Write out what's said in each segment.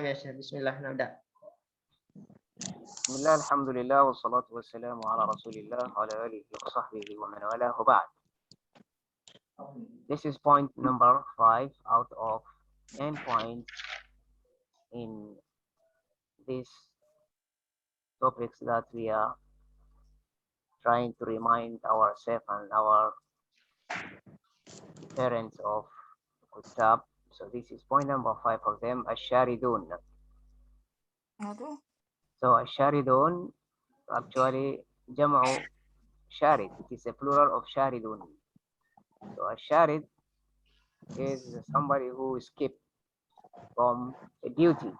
ya Syekh. Bismillah, nabda. بسم الله الحمد لله والصلاة والسلام على رسول الله وعلى آله وصحبه ومن والاه وبعد. This is point number 5 out of 10 points in these topics that we are trying to remind ourselves and our parents of Kutab. So this is point number 5 of them, Ash-Sharidun. So Ash-Sharidun actually Jam'u Sharid. It is a plural of Sharidun. So Ash-Sharid is somebody who escaped from a duty.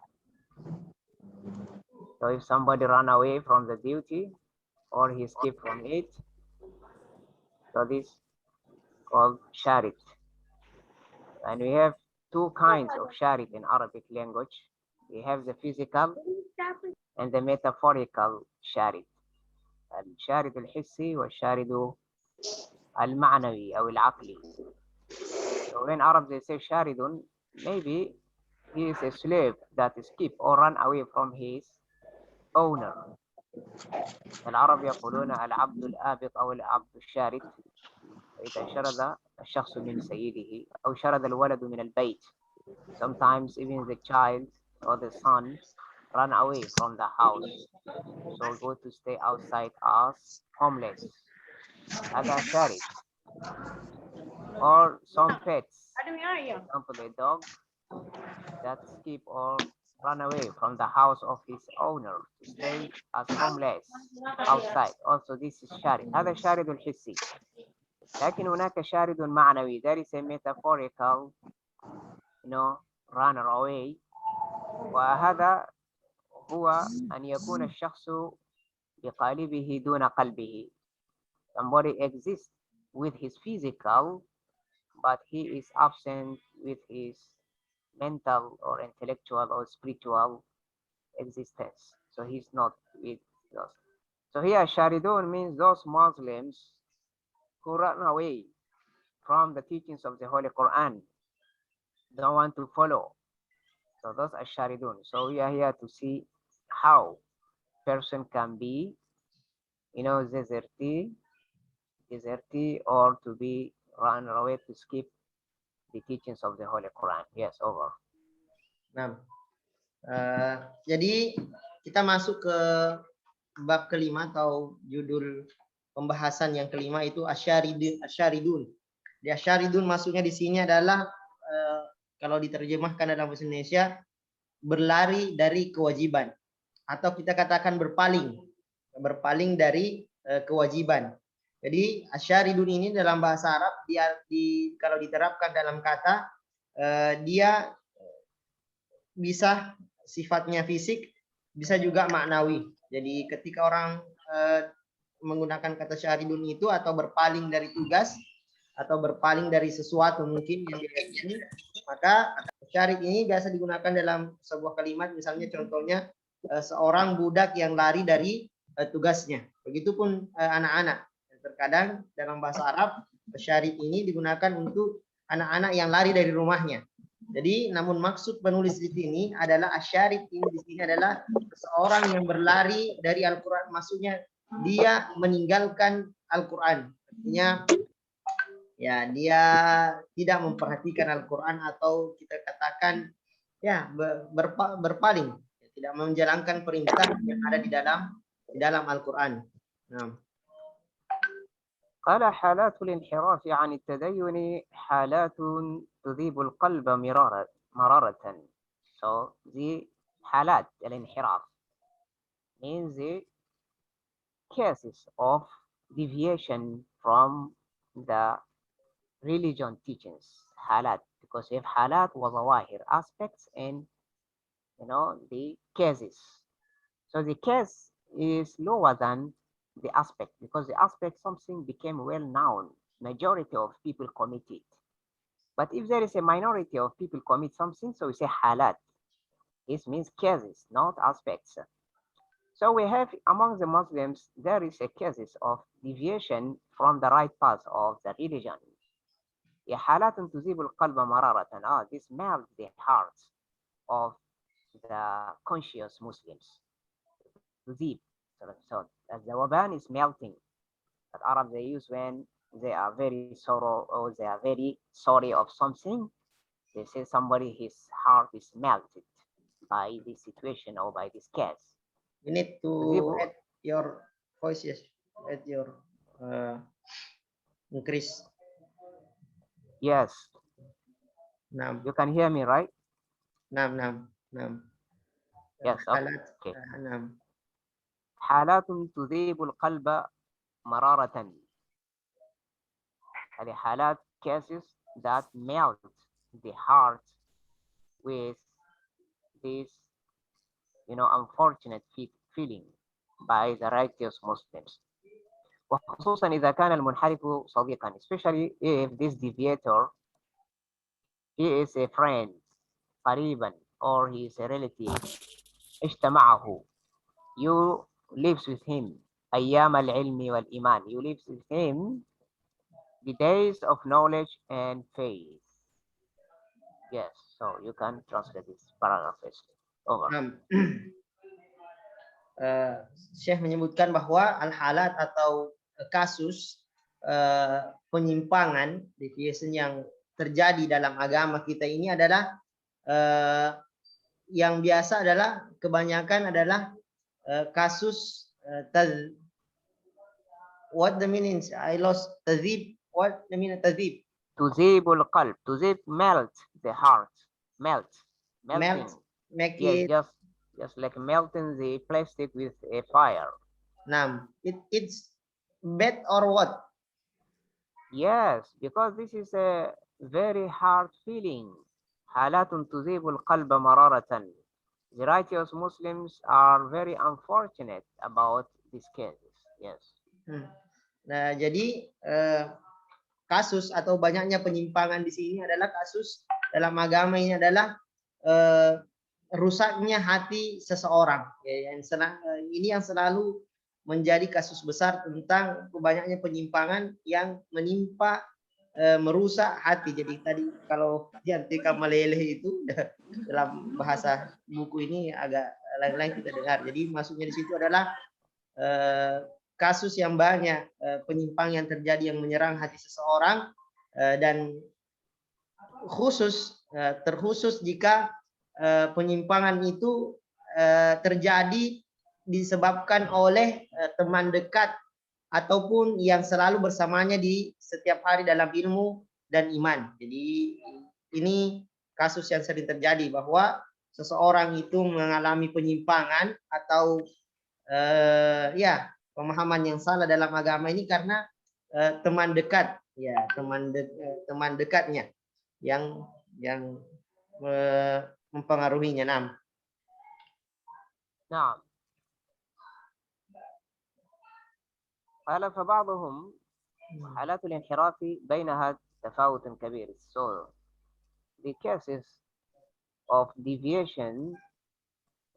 So if somebody ran away from the duty or he escaped from it, so this is called sharid. And we have two kinds of sharid in Arabic language. We have the physical and the metaphorical sharid. الشارد الحسي والشارد المعنوي أو العقلي. So in Arab they say sharidun, maybe he is a slave that escaped or ran away from his owner. العرب يقولون العبد الآبق أو العبد الشارد. إذا شرد الشخص من سيده أو شرد الولد من البيت. Sometimes even the child or the son run away from the house, so go to stay outside as homeless. هذا شارد. Or some pets, for example a dog that escape or run away from the house of his owner to stay as homeless outside. Also this is شارد. هذا شارد الحسي. لكن هناك شارد معنوي. There is a metaphorical, runner away. وهذا هو أن يكون الشخص بقالبه دون قلبه. Somebody exists with his physical, but he is absent with his mental or intellectual or spiritual existence. So he's not with us. So here Sharidun means those Muslims who run away from the teachings of the Holy Quran, don't want to follow. So those are Sharidun. So we are here to see how person can be, desertee or to be run away to skip the teachings of the Holy Quran. Yes, over. Nah, jadi kita masuk ke bab kelima atau judul pembahasan yang kelima itu Asyaridun. Di Asyaridun maksudnya di sini adalah kalau diterjemahkan dalam bahasa Indonesia berlari dari kewajiban atau kita katakan berpaling dari kewajiban. Jadi Asyaridun ini dalam bahasa Arab kalau diterapkan dalam kata dia bisa sifatnya fisik, bisa juga maknawi. Jadi ketika orang menggunakan kata syaridun itu atau berpaling dari tugas atau berpaling dari sesuatu mungkin yang ini, maka syarid ini biasa digunakan dalam sebuah kalimat. Misalnya contohnya seorang budak yang lari dari tugasnya. Begitupun anak-anak. Terkadang dalam bahasa Arab syarid ini digunakan untuk anak-anak yang lari dari rumahnya. Jadi, namun maksud penulis di sini adalah asyarid ini di sini adalah seseorang yang berlari dari Al-Quran. Maksudnya dia meninggalkan Al-Quran. Artinya, ya dia tidak memperhatikan Al-Quran atau kita katakan ya berpaling, tidak menjalankan perintah yang ada di dalam Al-Quran. Nah. قال حالات الانحراف عن التدين حالات تذيب القلب مرارة. So the حالات الانحراف means the cases of deviation from the religion teachings. حالات, because we have حالات وظواهر, aspects and the cases. So the case is lower than the aspect, because the aspect something became well known, majority of people commit it. But if there is a minority of people commit something, so we say halat. This means cases, not aspects. So we have among the Muslims, there is a cases of deviation from the right path of the religion. حالات تذيب القلب مرارة. This melts the hearts of the conscious Muslims. تذيب. So as the waban is melting, that Arab they use when they are very sorrow or they are very sorry of something. They say somebody his heart is melted by this situation or by this case. You need to تذيب. add your voice, yes. Add your increase. Yes, Nam, you can hear me, right? nam. Yes, Halat, okay. nam. حالات تذيب القلب مرارة. هذه حالات cases that melt the heart with this, unfortunate feeling by the righteous Muslims. وخصوصا إذا كان المنحرف صديقا, especially if this deviator he is a friend قريبا or he is a relative. عشت معه, you lives with him أيام العلم والإيمان, you lives with him the days of knowledge and faith. Yes, so you can translate this paragraph. Over. Syekh menyebutkan bahwa al-halat atau kasus penyimpangan deviation yang terjadi dalam agama kita ini adalah yang biasa adalah kebanyakan adalah kasus what the meaning? I lost tazib. What the meaning tazib? تذيب القلب. تذيب melt the heart. Melting. Make yes, it. just like melting the plastic with a fire. It's bad or what? Yes, because this is a very hard feeling. حالات تذيب القلب مرارة. The righteous Muslims are very unfortunate about these cases. Yes. Nah, jadi kasus atau banyaknya penyimpangan di sini adalah kasus dalam agama ini adalah rusaknya hati seseorang. Ya, ini yang selalu menjadi kasus besar tentang banyaknya penyimpangan yang menimpa merusak hati. Jadi tadi kalau Jantika meleleh itu dalam bahasa buku ini agak lain-lain kita dengar. Jadi maksudnya di situ adalah kasus yang banyak penyimpang yang terjadi yang menyerang hati seseorang dan terkhusus jika penyimpangan itu terjadi disebabkan oleh teman dekat ataupun yang selalu bersamanya di setiap hari dalam ilmu dan iman. Jadi ini kasus yang sering terjadi bahwa seseorang itu mengalami penyimpangan atau pemahaman yang salah dalam agama ini karena teman dekat, ya teman dekatnya yang mempengaruhinya. نعم. قال فبعضهم حالات الانحراف بينها تفاوت كبير. So the cases of deviation,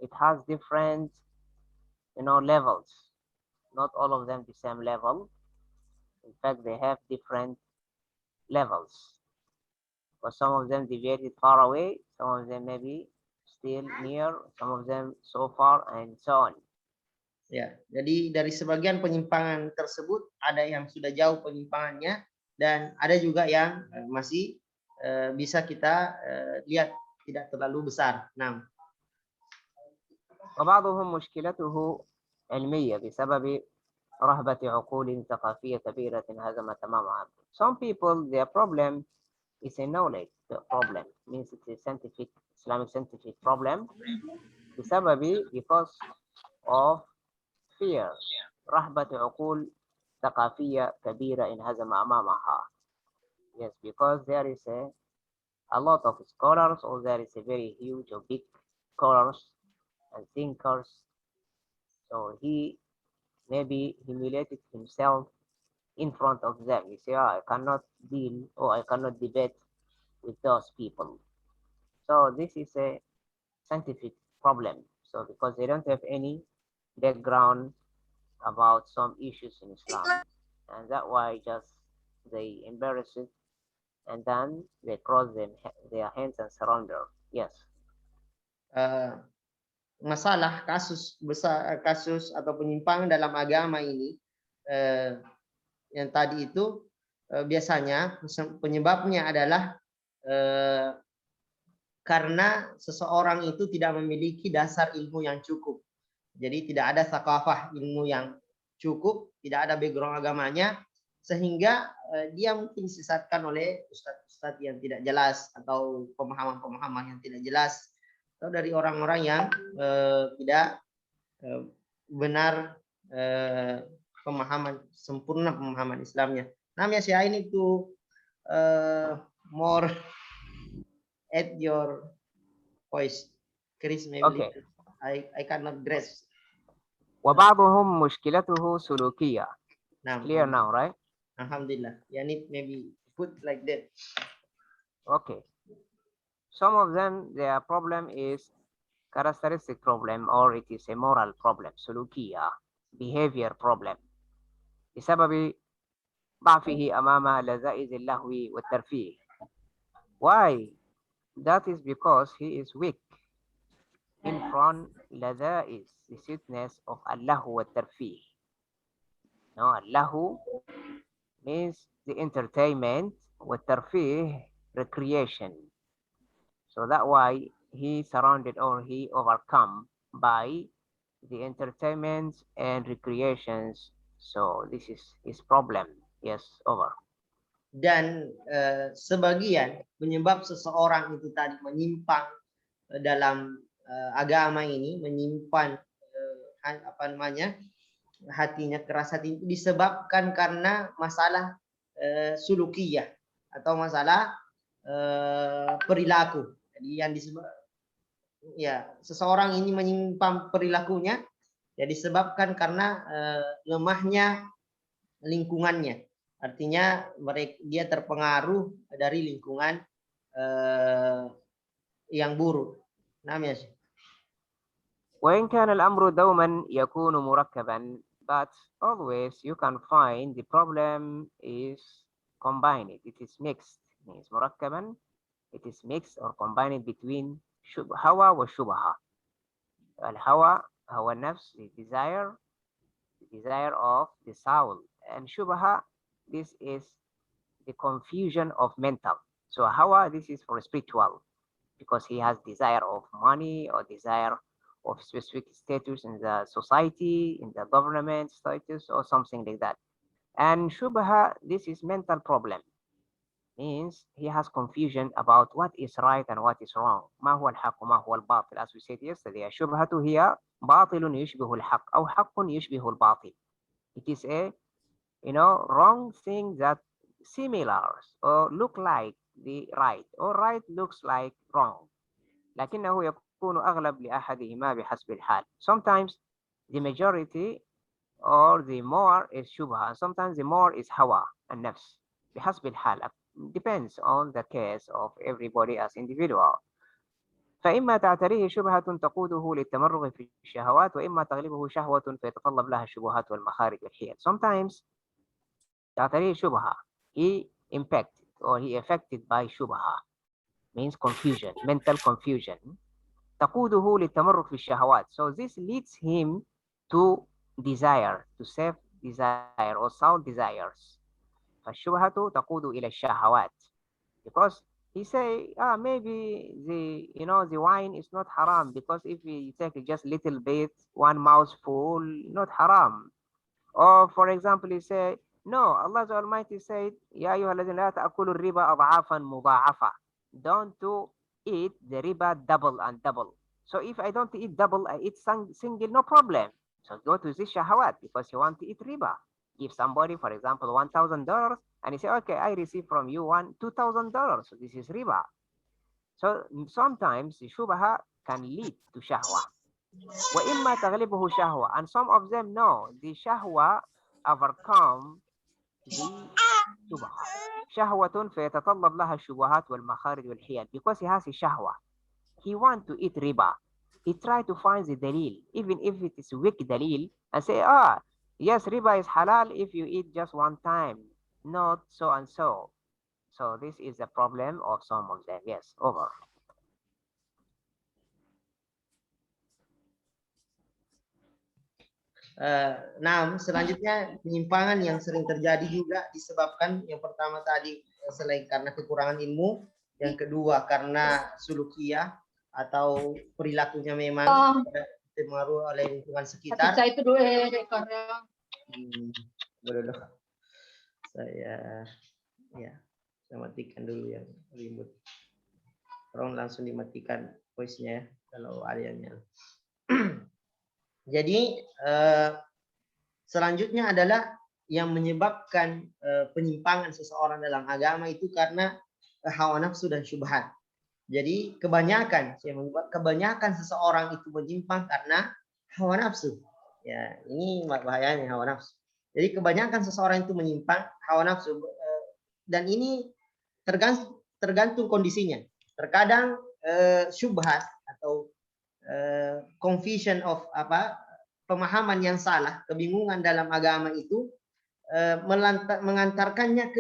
it has different levels. Not all of them the same level. In fact, they have different levels. For some of them deviated far away, some of them maybe still near, some of them so far, and so on. Ya, jadi dari sebagian penyimpangan tersebut ada yang sudah jauh penyimpangannya dan ada juga yang masih bisa kita lihat tidak terlalu besar. وبعضهم مشكلته علمية بسبب رهبة عقول ثقافية كبيرة هزمت تمامها. Some people, their problem is a knowledge problem, means it's a scientific, Islamic scientific problem because of fear. رهبة عقول ثقافية كبيرة انهزم أمامها. Yes, because there is a lot of scholars, or there is a very huge or big scholars and thinkers. So he maybe humiliated himself in front of them. You say, I cannot deal or I cannot debate with those people. So this is a scientific problem. So because they don't have any background about some issues in Islam, and that's why just they embarrass it and then they cross their hands and surrender. Yes. masalah kasus besar, kasus atau penyimpangan dalam agama ini yang tadi itu biasanya penyebabnya adalah karena seseorang itu tidak memiliki dasar ilmu yang cukup. Jadi tidak ada thaqafah ilmu yang cukup, tidak ada background agamanya, sehingga dia mungkin disesatkan oleh ustadz-ustadz yang tidak jelas atau pemahaman-pemahaman yang tidak jelas, atau dari orang-orang yang tidak benar sempurna pemahaman Islamnya. Namanya si ini tuh more at your voice, Chris, maybe Okay. little. I cannot grasp. وبعضهم مشكلته سلوكية. Nah, Clear now, right? Alhamdulillah. Yeah, need maybe put like that. Okay. Some of them, their problem is characteristic problem, or it is a moral problem, سلوكية, behavior problem. بسبب ضعفه أمام لذائذ اللهو والترفيه. Why? That is because he is weak in front لذائذ, the sweetness of اللهو والترفيه. No, اللهو means the entertainment, والترفيه, recreation. So that's why he surrounded or he overcome by the entertainments and recreations. So this is his problem. Yes, over. Dan sebagian penyebab seseorang itu tadi menyimpang dalam agama ini, menyimpan hatinya, keras hati itu disebabkan karena masalah sulukiyah atau masalah perilaku. Jadi yang disebut ya seseorang ini menyimpang perilakunya ya disebabkan karena lemahnya lingkungannya. Artinya dia terpengaruh dari lingkungan yang buruk. Namanya sih. وإن كان الأمر دوما يكون مركبا, but always you can find the problem is combined. It is mixed. Means مركبا, it is mixed or combined between هوى وشبهة. الهوى هو النفس, the desire of the soul, and shubha, this is the confusion of mental. So hawa, this is for spiritual, because he has desire of money or desire of specific status in the society, in the government status, or something like that. And shubha, this is mental problem, means he has confusion about what is right and what is wrong. ما هو الحق وما هو الباطل, as we said yesterday. الشبهة هي باطل يشبه الحق أو حق يشبه الباطل. It is a wrong thing that similar or look like the right, or right looks like wrong. لكنه يكون أغلب لأحدهما بحسب الحال. Sometimes the majority or the more is shubha, and sometimes the more is hawa and nafs. بحسب الحال, depends on the case of everybody as individual. فإما تعتريه شبهة تقوده للتمرغ في الشهوات، وإما تغلبه شهوة فيتطلب لها الشبهات والمخارج والحيل. Sometimes تعتريه شبهة, he impacted or he affected by shubha, means confusion, mental confusion. تقوده للتمرغ في الشهوات. So this leads him to desire, to self desire or soul desires. فالشبهة تقود إلى الشهوات, because he say, maybe the wine is not haram, because if we take just little bit, one mouthful, not haram. Or for example, he say, no, Allah the Almighty said, يا أيها الذين لا تأكلوا الربا أضعافا مضاعفة. Don't to eat the riba double and double. So if I don't eat double, I eat single, no problem. So go to this shahawat because you want to eat riba. Give somebody, for example, $1,000, and he say, okay, I receive from you $2,000. So this is riba. So sometimes the shubha can lead to shahwa. وإما تغلبه شهوة, and some of them know the shahwa overcome the shubha. شهوة فيتطلب لها الشبهات والمخارج والحيل, because he has a shahwa. He want to eat riba. He try to find the dalil, even if it is weak dalil, and say, yes, riba is halal if you eat just one time, not so and so. So this is the problem of some of them. Yes, over. Nah, selanjutnya penyimpangan yang sering terjadi juga disebabkan yang pertama tadi selain karena kekurangan ilmu, yang kedua karena sulukiah atau perilakunya memang dipengaruhi oleh lingkungan sekitar. Itu dulu karena Boleh saya matikan dulu yang remote. Tolong langsung dimatikan voice-nya ya, kalau ada yang nyala. Jadi selanjutnya adalah yang menyebabkan penyimpangan seseorang dalam agama itu karena hawa nafsu dan syubhat. Jadi kebanyakan seseorang itu menyimpang karena hawa nafsu. Ya, ini bahayanya hawa nafsu. Jadi kebanyakan seseorang itu menyimpang hawa nafsu dan ini tergantung kondisinya. Terkadang syubhat atau confusion of pemahaman yang salah, kebingungan dalam agama itu mengantarkannya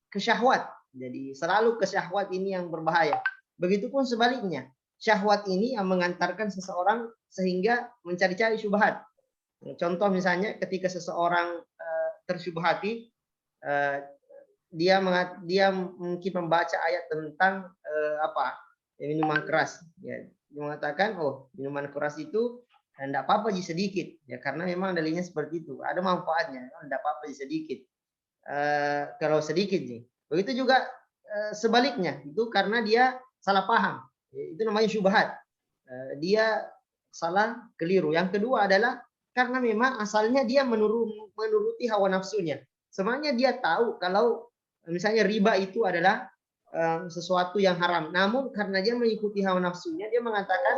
ke syahwat. Jadi selalu ke syahwat ini yang berbahaya. Begitupun sebaliknya, syahwat ini yang mengantarkan seseorang sehingga mencari-cari syubhat. Contoh misalnya ketika seseorang tersyubhati, dia mungkin membaca ayat tentang minuman keras. Ya, dia mengatakan, oh minuman keras itu tidak apa-apa sedikit, ya karena memang dalilnya seperti itu, ada manfaatnya, tidak apa-apa sedikit. Kalau sedikit nih, begitu juga sebaliknya, itu karena dia salah paham, itu namanya syubhat. Dia salah keliru. Yang kedua adalah karena memang asalnya dia menuruti hawa nafsunya. Sebenarnya dia tahu kalau misalnya riba itu adalah sesuatu yang haram, namun karena dia mengikuti hawa nafsunya, dia mengatakan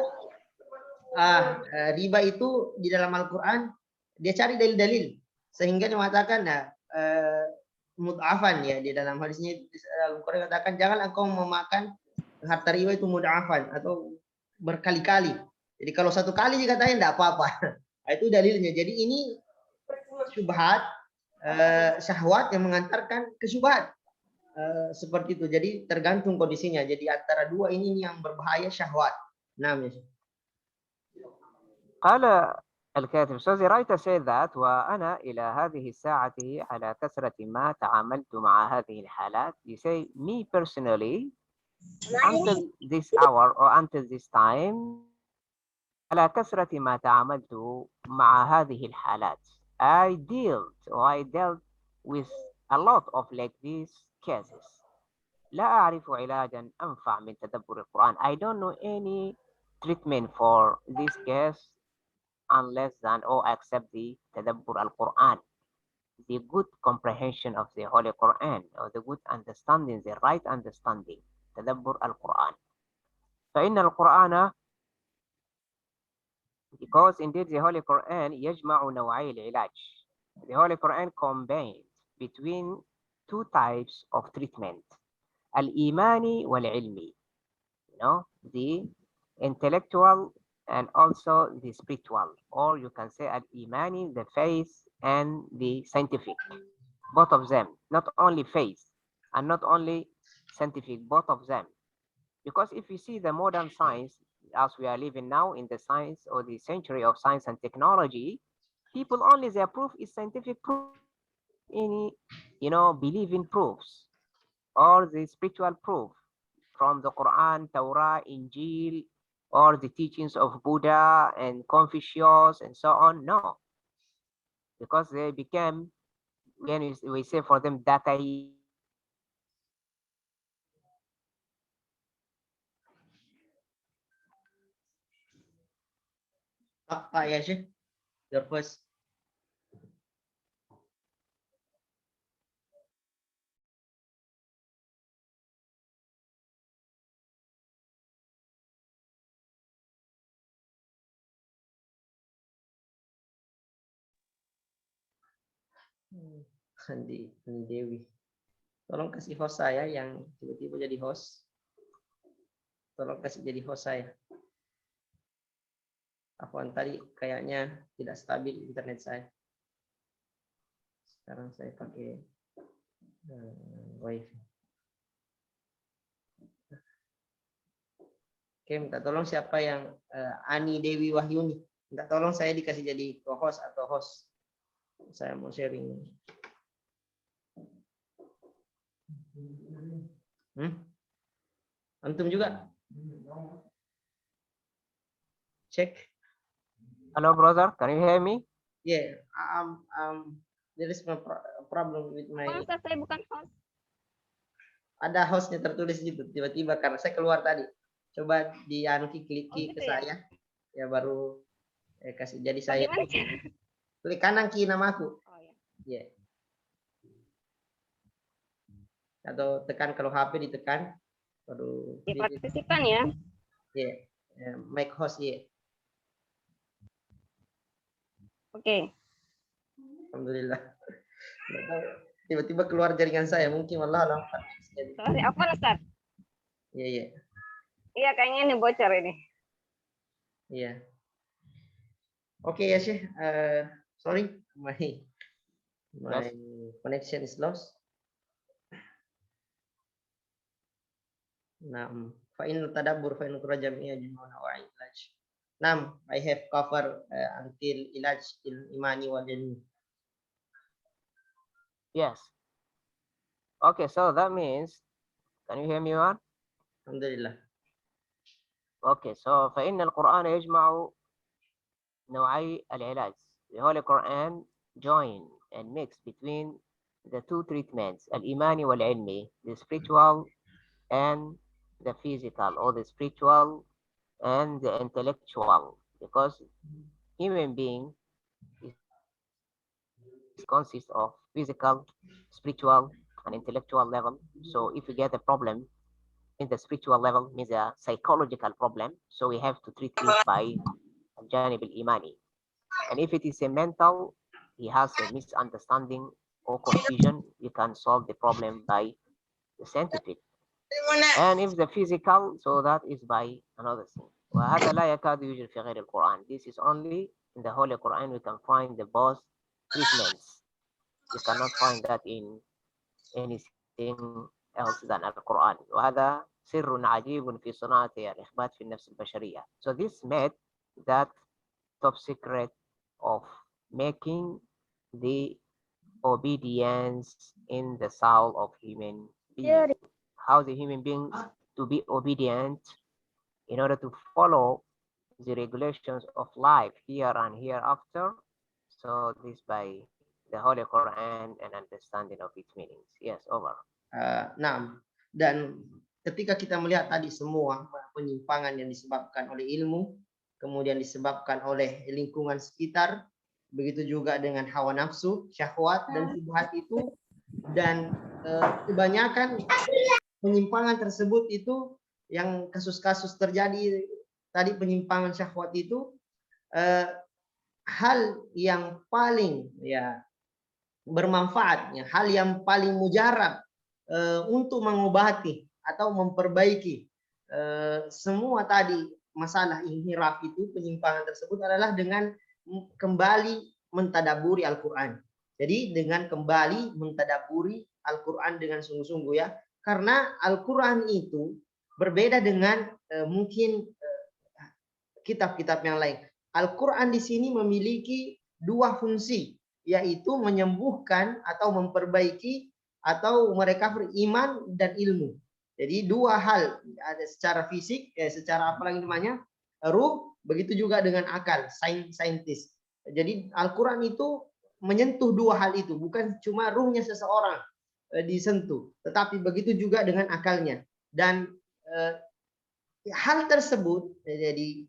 riba itu di dalam Al-Quran dia cari dalil-dalil sehingga dia mengatakan mud'afan, ya di dalam hadisnya dalam Al-Quran katakan jangan engkau memakan harta riba itu mud'afan atau berkali-kali. Jadi kalau satu kali dikatakan tidak apa-apa. Itu dalilnya. Jadi ini syubhat, syahwat yang mengantarkan ke syubhat. Seperti itu. Jadi tergantung kondisinya. Jadi antara dua ini yang berbahaya syahwat. Namanya. قال الكاتب So the writer said that وأنا إلى هذه الساعة على كثرة ما تعاملت مع هذه الحالات. You say me personally until this hour or until this time على كثرة ما تعاملت مع هذه الحالات. I dealt with a lot of like these cases. لا أعرف علاجا أنفع من تدبر القرآن. I don't know any treatment for this case unless than or accept the tadabbur al-Quran, the good comprehension of the Holy Quran, or the good understanding, the right understanding, tadabbur al-Quran. فإن القرآن, because indeed the Holy Quran يجمع نوعي العلاج. The Holy Quran combines between two types of treatment, al-imani wal-ilmi, the intellectual and also the spiritual, or you can say al-imani, the faith, and the scientific, both of them, not only faith and not only scientific, both of them. Because if you see the modern science, as we are living now in the science or the century of science and technology, people only their proof is scientific proof, any believing proofs, or the spiritual proof from the Quran, Torah, Injil, or the teachings of Buddha and Confucius and so on. No, because they became, when we say for them data. Pak Yasir, your first. Andi Dewi, tolong kasih host saya yang tiba-tiba jadi host. Tolong kasih jadi host saya. Apaan tadi kayaknya tidak stabil internet saya. Sekarang saya pakai wifi. Oke, minta tolong siapa yang Ani Dewi Wahyuni. Enggak, tolong saya dikasih jadi co-host atau host. Saya mau sharing. Antum juga? Cek. Hello, brother. Can you hear me? Yeah, there is no problem with my. Ustaz, saya bukan host. Ada hostnya tertulis gitu, tiba-tiba karena saya keluar tadi. Coba di klik ke saya, ya baru kasih. Jadi saya klik kanan kiri namaku. Oh ya. Yeah. Atau tekan kalau HP ditekan, baru. Di partisipan ya. Yeah. Make host ya. Oke. Alhamdulillah. Tiba-tiba keluar jaringan saya, mungkin malah lambat. Sorry, apa Ustaz? Iya, iya. Iya, kayaknya ini bocor ini. Iya. Oke ya Syekh. Sorry, my connection is lost. Nah, fa'in tadabbur fa'in kurajamiyya jum'una wa ilaj. Nam, I have covered until ilaj imani wal ilmi. Yes. Okay, so that means, can you hear me, Juan? Alhamdulillah. Okay, so فإن القرآن يجمع نوعي العلاج. The Holy Quran join and mix between the two treatments, الإيماني والعلمي, the spiritual and the physical, or the spiritual and the intellectual, because human being consists of physical, spiritual, and intellectual level. So if we get a problem in the spiritual level, means a psychological problem, so we have to treat it by al-janib al-imani. And if it is a mental, he has a misunderstanding or confusion, you can solve the problem by the scientific. And if the physical, so that is by another thing. وهذا لا يكاد يوجد في غير القرآن. This is only in the Holy Quran we can find the both treatments. You cannot find that in anything else than Al-Quran. وهذا سر عجيب في صناعة الإخبات في النفس البشرية. So this made that top secret of making the obedience in the soul of human being. How the human being to be obedient in order to follow the regulations of life here and hereafter. So this by the Holy Quran and understanding of its meanings. Yes, over. Nah, dan ketika kita melihat tadi semua penyimpangan yang disebabkan oleh ilmu, kemudian disebabkan oleh lingkungan sekitar, begitu juga dengan hawa nafsu, syahwat dan syubhat itu, dan kebanyakan penyimpangan tersebut itu yang kasus-kasus terjadi tadi, penyimpangan syahwat itu hal yang paling ya bermanfaat, ya, hal yang paling mujarab untuk mengobati atau memperbaiki semua tadi masalah inhiraf itu, penyimpangan tersebut adalah dengan kembali mentadaburi Al-Quran. Jadi dengan kembali mentadaburi Al-Quran dengan sungguh-sungguh ya, karena Al-Quran itu berbeda dengan mungkin kitab-kitab yang lain. Al-Quran di sini memiliki dua fungsi, yaitu menyembuhkan atau memperbaiki atau merecover iman dan ilmu. Jadi dua hal, ada secara fisik, secara apa lagi namanya, ruh, begitu juga dengan akal, saintis. Jadi Al-Quran itu menyentuh dua hal itu, bukan cuma ruhnya seseorang disentuh, tetapi begitu juga dengan akalnya. Dan hal tersebut jadi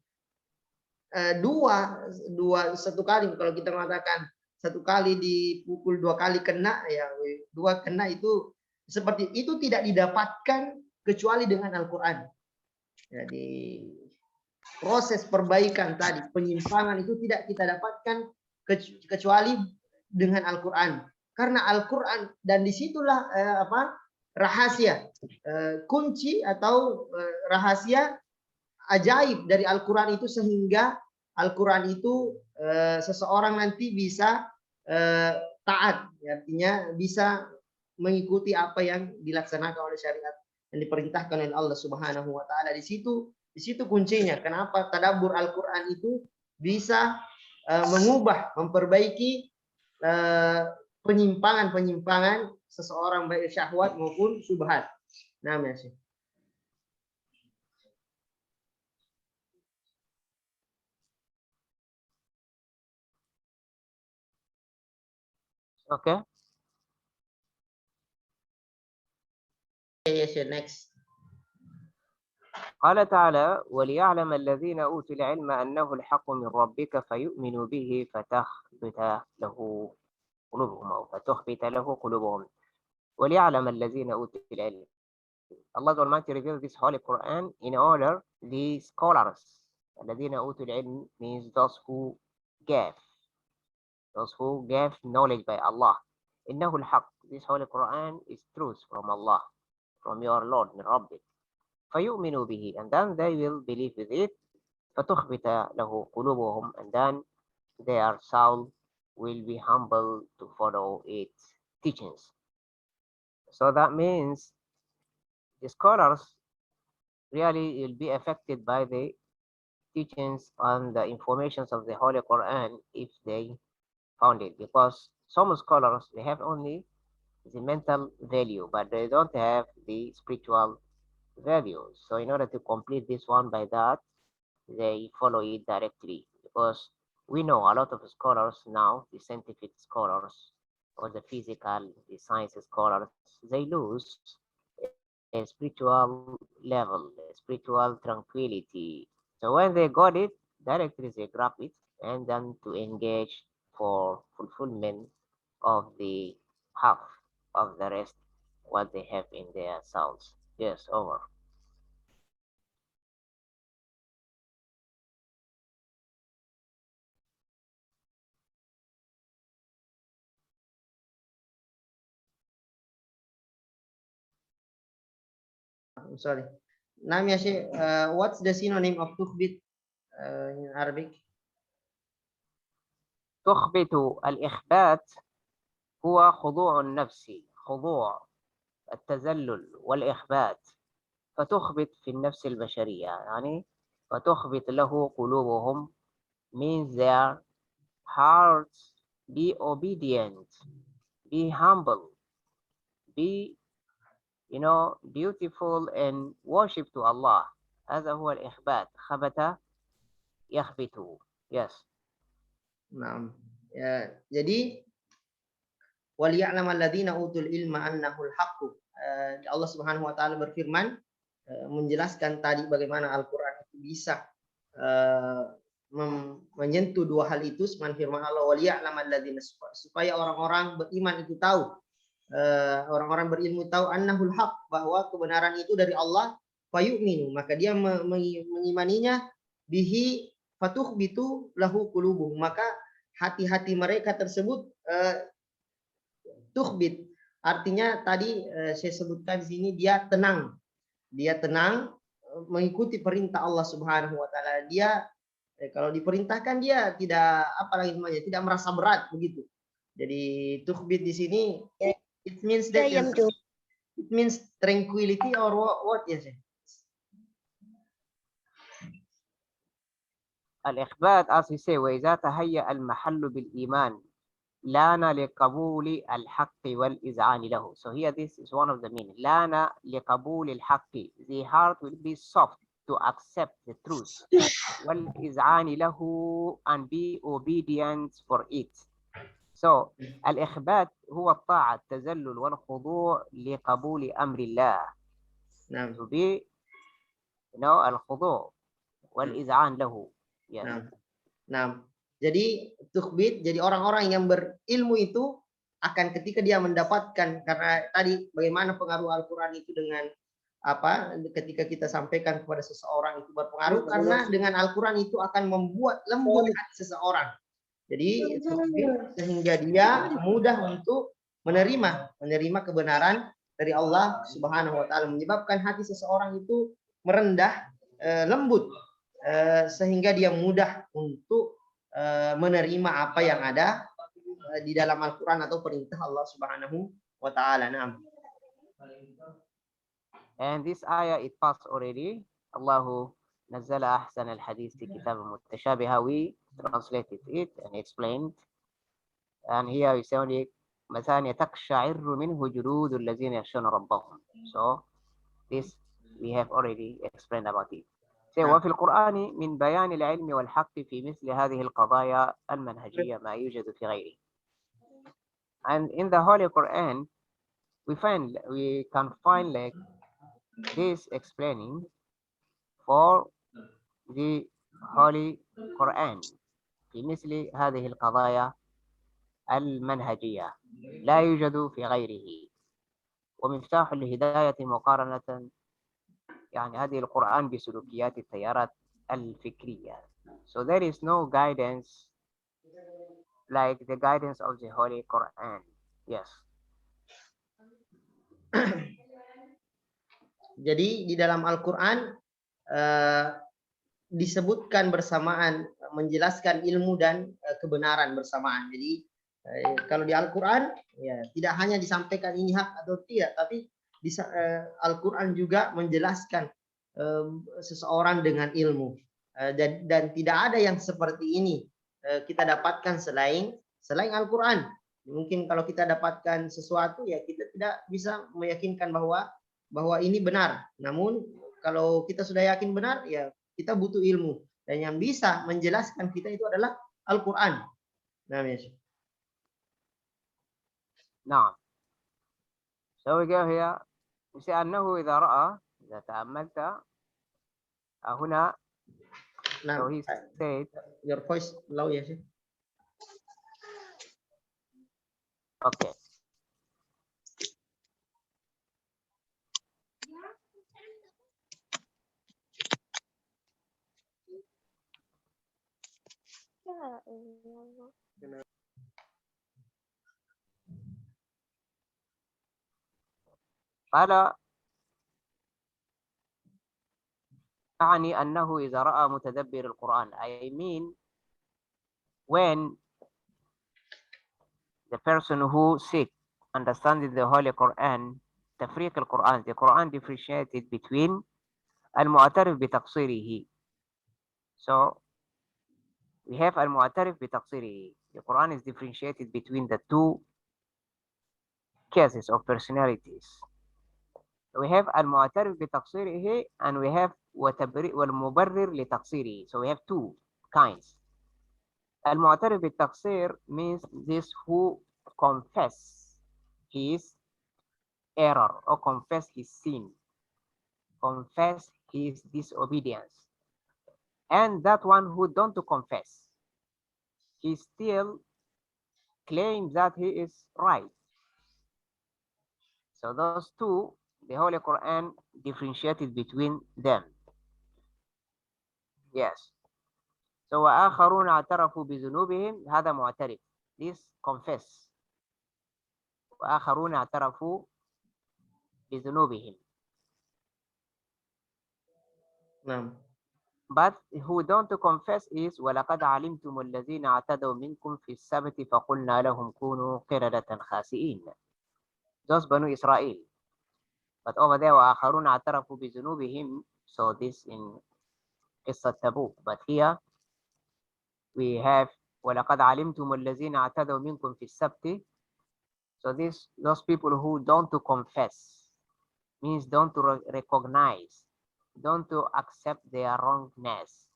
satu kali, kalau kita mengatakan satu kali dipukul dua kali kena, ya dua kena itu seperti itu tidak didapatkan kecuali dengan Al-Quran. Jadi proses perbaikan tadi, penyimpangan itu tidak kita dapatkan kecuali dengan Al-Quran. Karena Al-Quran, dan disitulah rahasia, kunci atau rahasia ajaib dari Al-Quran itu, sehingga Al-Quran itu seseorang nanti bisa taat, artinya bisa mengikuti apa yang dilaksanakan oleh syariat yang diperintahkan oleh Allah Subhanahu wa taala. Di situ kuncinya. Kenapa tadabbur Al-Quran itu bisa mengubah, memperbaiki penyimpangan-penyimpangan seseorang baik syahwat maupun syubhat. Nah, ya Syekh. Okay. Yes, next. قال تعالى وليعلم الذين أوتوا العلم أنه الحق من ربك فيؤمنوا به فتخبت له قلوبهم أو فتخبت له قلوبهم وليعلم الذين أوتوا العلم. Allah Almighty revealed this Holy Quran in order the scholars. الذين أوتوا العلم means those who gave knowledge by Allah. إنه الحق. This Holy Quran is truth from Allah, from your Lord, من ربك. فيؤمنوا به, and then they will believe with it. فتخبت له قلوبهم, and then their soul will be humble to follow its teachings. So that means the scholars really will be affected by the teachings and the informations of the Holy Quran if they found it, because some scholars, they have only the mental value but they don't have the spiritual value. So in order to complete this one by that, they follow it directly, because we know a lot of scholars now, the scientific scholars or the physical, the science scholars, they lose a spiritual level, a spiritual tranquility. So when they got it, directly they grab it and then to engage for fulfillment of the half of the rest what they have in their souls. Yes, over. I'm sorry. Nam ya Syekh, what's the synonym of tukhbit in Arabic? تخبت الإخبات هو خضوع النفس، خضوع التذلل والإخبات، فتخبت في النفس البشرية، يعني فتخبت له قلوبهم means their hearts be obedient, be humble, be beautiful and worship to Allah. هذا هو الإخبات. خبت يخبت. Yes. Nah, ya, jadi waliya'lam alladzina utul ilma annahul haqqu. Allah Subhanahu wa taala berfirman menjelaskan tadi bagaimana Al-Qur'an itu bisa menyentuh dua hal itu, seman firman Allah waliya'lam alladzina, supaya orang-orang beriman itu tahu, orang-orang berilmu tahu annahul haq, bahwa kebenaran itu dari Allah, fayu'minu, maka dia mengimaninya, bihi fatukhbitu lahu qulubuhum, maka hati-hati mereka tersebut tukhbit, artinya tadi saya sebutkan di sini dia tenang mengikuti perintah Allah Subhanahu wa taala. Dia kalau diperintahkan dia tidak tidak merasa berat begitu. Jadi tukhbit di sini it means that it means tranquility or what ya sih? الإخبات as we say وإذا تهيأ المحل بالإيمان لان لقبول الحق والإذعان له. So here this is one of the meaning. لان لقبول الحق. The heart will be soft to accept the truth. والإذعان له, and be obedient for it. So الإخبات هو الطاعة التذلل والخضوع لقبول أمر الله. To be الخضوع والإذعان له. Yes. Nah, jadi tukhbit, jadi orang-orang yang berilmu itu akan ketika dia mendapatkan, karena tadi bagaimana pengaruh Al-Qur'an itu dengan apa, ketika kita sampaikan kepada seseorang itu berpengaruh, karena dengan Al-Qur'an itu akan membuat lembut hati seseorang. Jadi tukhbit, sehingga dia mudah untuk menerima kebenaran dari Allah Subhanahu wa taala, menyebabkan hati seseorang itu merendah, lembut, sehingga dia mudah untuk menerima apa yang ada di dalam Al-Quran atau perintah Allah Subhanahu wa taala. And this ayah it passed already. Allahu nazzala ahsan al-hadith kitab mutashabiha. We translated it and explained. And here we say only مثانية تقشعر منه جلود الذين يخشون ربهم. So this we have already explained about it. So وفي القرآن من بيان العلم والحق في مثل هذه القضايا المنهجية ما يوجد في غيره. And in the Holy Quran, we can find like this explaining for the Holy Quran في مثل هذه القضايا المنهجية لا يوجد في غيره. ومفتاح الهداية مقارنة يعني هذه القرآن بسلوكيات التيارات الفكرية. So there is no guidance like the guidance of the Holy Quran. Yes. Jadi di dalam Al-Quran disebutkan bersamaan, menjelaskan ilmu dan kebenaran bersamaan. Jadi kalau di Al-Quran ya tidak hanya disampaikan ini hak atau tidak, tapi Al-Quran juga menjelaskan seseorang dengan ilmu. Dan tidak ada yang seperti ini kita dapatkan selain Al-Quran. Mungkin kalau kita dapatkan sesuatu ya kita tidak bisa meyakinkan bahwa ini benar. Namun kalau kita sudah yakin benar ya kita butuh ilmu, dan yang bisa menjelaskan kita itu adalah Al-Quran. نعم. So we go here. We say أنه إذا تأملت هنا. So he said. Your voice low ya sih. Okay. قال أعني أنه إذا رأى متدبر القرآن. I mean when the person who seek understanding the Holy Quran, تفريق القرآن, the Quran differentiated between المعترف بتقصيره. So we have المعترف بتقصيره. The Quran is differentiated between the two cases of personalities. We have المعترف بتقصيره and we have والمبرر لتقصيره. So we have two kinds. المعترف بالتقصير means this who confess his error or confess his sin, confess his disobedience. And that one who don't confess, he still claims that he is right. So those two, the Holy Quran differentiated between them. Yes. So وآخرون اعترفوا بذنوبهم, هذا معترف. This confess. وآخرون اعترفوا بذنوبهم. But who don't confess is ولقد علمتم الذين اعتدوا منكم في السبت فقلنا لهم كونوا قردة خاسئين. Those Banu Israel. But over there وآخرون اعترفوا بذنوبهم. So this in قصة تبوك. But here we have وَلَقَدْ عَلِمْتُمُ الَّذِينَ اعْتَدَوْا مِنْكُمْ فِي السَّبْتِ. So those people who don't to confess means don't to recognize, don't to accept their wrongness,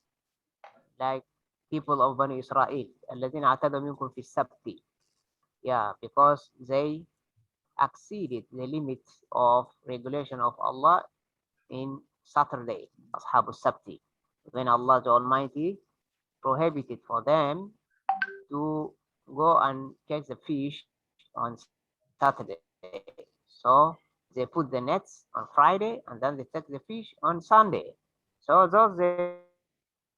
like people of Bani Israel الَّذِينَ اعْتَدَوْا مِنْكُمْ فِي السَّبْتِ. Yeah, because they exceeded the limits of regulation of Allah in Saturday, أصحاب السبت, when Allah the Almighty prohibited for them to go and catch the fish on Saturday. So they put the nets on Friday and then they take the fish on Sunday. So those they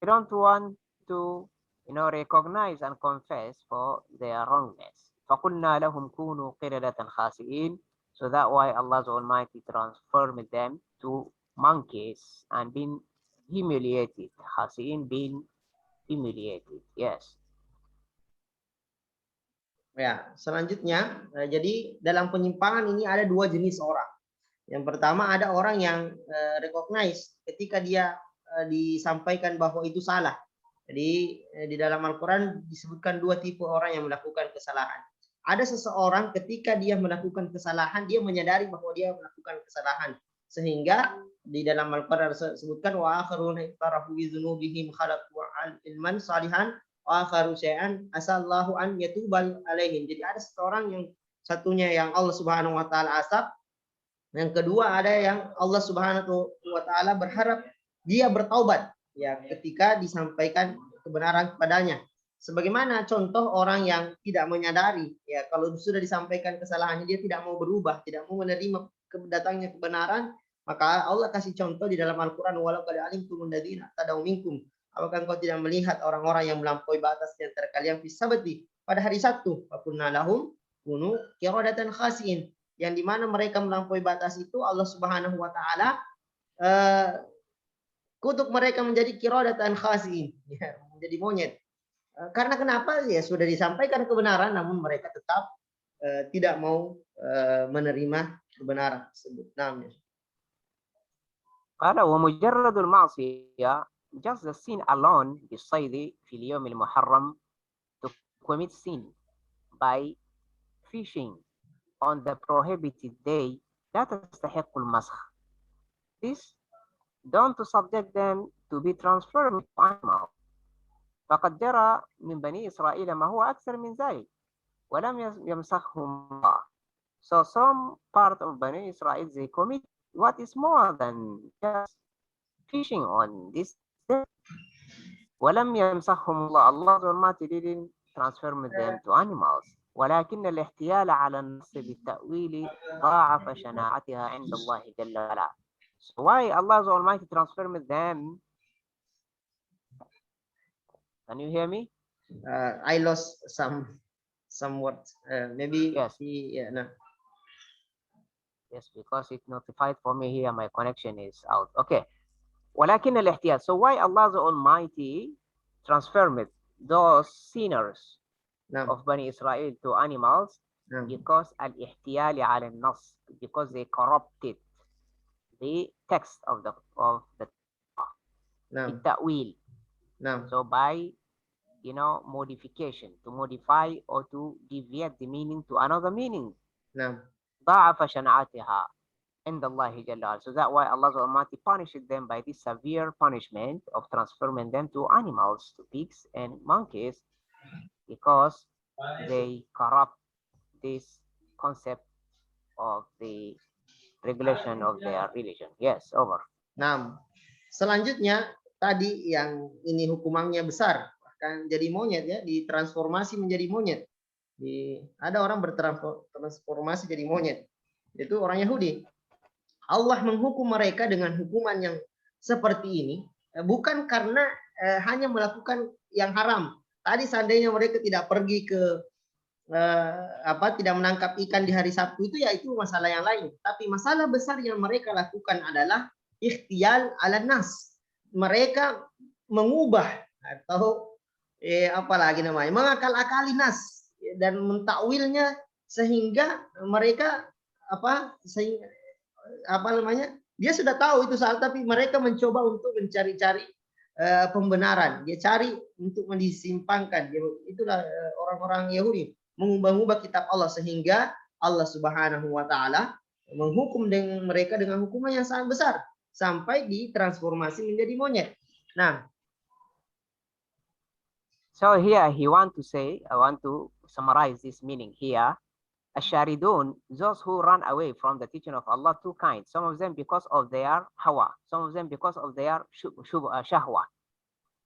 don't want to recognize and confess for their wrongness. فَقُلْنَا لَهُمْ كُونُوا قِرَدَةً خَاسِئِينَ. So that's why Allah Almighty transformed them to monkeys and been humiliated. خَاسِئِينَ, being humiliated. Yes. Ya, selanjutnya, jadi dalam penyimpangan ini ada dua jenis orang. Yang pertama ada orang yang recognize ketika dia disampaikan bahwa itu salah. Jadi di dalam Al-Quran disebutkan dua tipe orang yang melakukan kesalahan. Ada seseorang ketika dia melakukan kesalahan, dia menyadari bahwa dia melakukan kesalahan. Sehingga di dalam Al-Quran disebutkan wa akharuna iqtarafu bi dzunubihim khalaqu ilman salihan wa akharu syai'an asallahu an yatubal alaihim. Jadi ada seseorang yang satunya yang Allah Subhanahu wa taala azab, yang kedua ada yang Allah Subhanahu wa taala berharap dia bertaubat ya ketika disampaikan kebenaran kepadanya. Sebagaimana contoh orang yang tidak menyadari ya kalau sudah disampaikan kesalahannya dia tidak mau berubah, tidak mau menerima datangnya kebenaran, maka Allah kasih contoh di dalam Al-Qur'an walau qad alimtumul ladzina tadaw minkum. Apakah engkau tidak melihat orang-orang yang melampaui batas di antara kalian fi sabti pada hari Sabtu? Faqulna lahum kunu qiradatan khasiin. Yang dimana mereka melampaui batas itu Allah Subhanahu wa taala kutuk mereka menjadi qiradatan khasiin, ya, menjadi monyet. Karena kenapa? Ya sudah disampaikan kebenaran namun mereka tetap tidak mau menerima kebenaran tersebut. Nah, قال ومجرد المعصية just the sin alone بالصيد في اليوم المحرم to commit sin by fishing on the prohibited day لا تستحق المسخ. This don't to subject them to be transformed to animal. فقد جرى من بني إسرائيل ما هو أكثر من ذلك ولم يمسخهم الله. So some part of Bani Israel they commit what is more than just fishing on this day. ولم يمسخهم الله. Allah Almighty didn't transform them to animals. ولكن الاحتيال على النص بالتأويل ضاعف شناعتها عند الله جل وعلا. So why Allah Almighty transformed them? Can you hear me? I lost some words. Maybe Yes. No. Yes, because it notified for me here my connection is out. Okay. ولكن الاحتيال. So why Allah the Almighty transformed those sinners No. of Bani Israel to animals? No. Because الاحتيال على النص, because they corrupted the text of the No. التأويل. No. So by modification, to modify or to deviate the meaning to another meaning. No. ضاعف شناعتها عند الله جل وعلا. So that's why Allah Almighty punished them by this severe punishment of transforming them to animals, to pigs and monkeys, because they corrupt this concept of the regulation of their religion. Yes, over. Nah, selanjutnya tadi yang ini hukumannya besar, bahkan jadi monyet ya, ditransformasi menjadi monyet. Ada orang bertransformasi jadi monyet, itu orang Yahudi. Allah menghukum mereka dengan hukuman yang seperti ini bukan karena hanya melakukan yang haram. Tadi seandainya mereka tidak pergi ke tidak menangkap ikan di hari Sabtu itu masalah yang lain. Tapi masalah besar yang mereka lakukan adalah ikhtiyal ala nas. Mereka mengubah atau mengakal-akali nas dan mentakwilnya sehingga mereka dia sudah tahu itu salah tapi mereka mencoba untuk mencari-cari pembenaran. Dia cari untuk disimpangkan. Itulah orang-orang Yahudi mengubah-ubah kitab Allah sehingga Allah Subhanahu wa taala menghukum dengan mereka dengan hukuman yang sangat besar sampai ditransformasi menjadi monyet. Nah, so here I want to summarize this meaning here. Ash-sharidun, those who run away from the teaching of Allah, two kinds. Some of them because of their hawa, some of them because of their shahwa.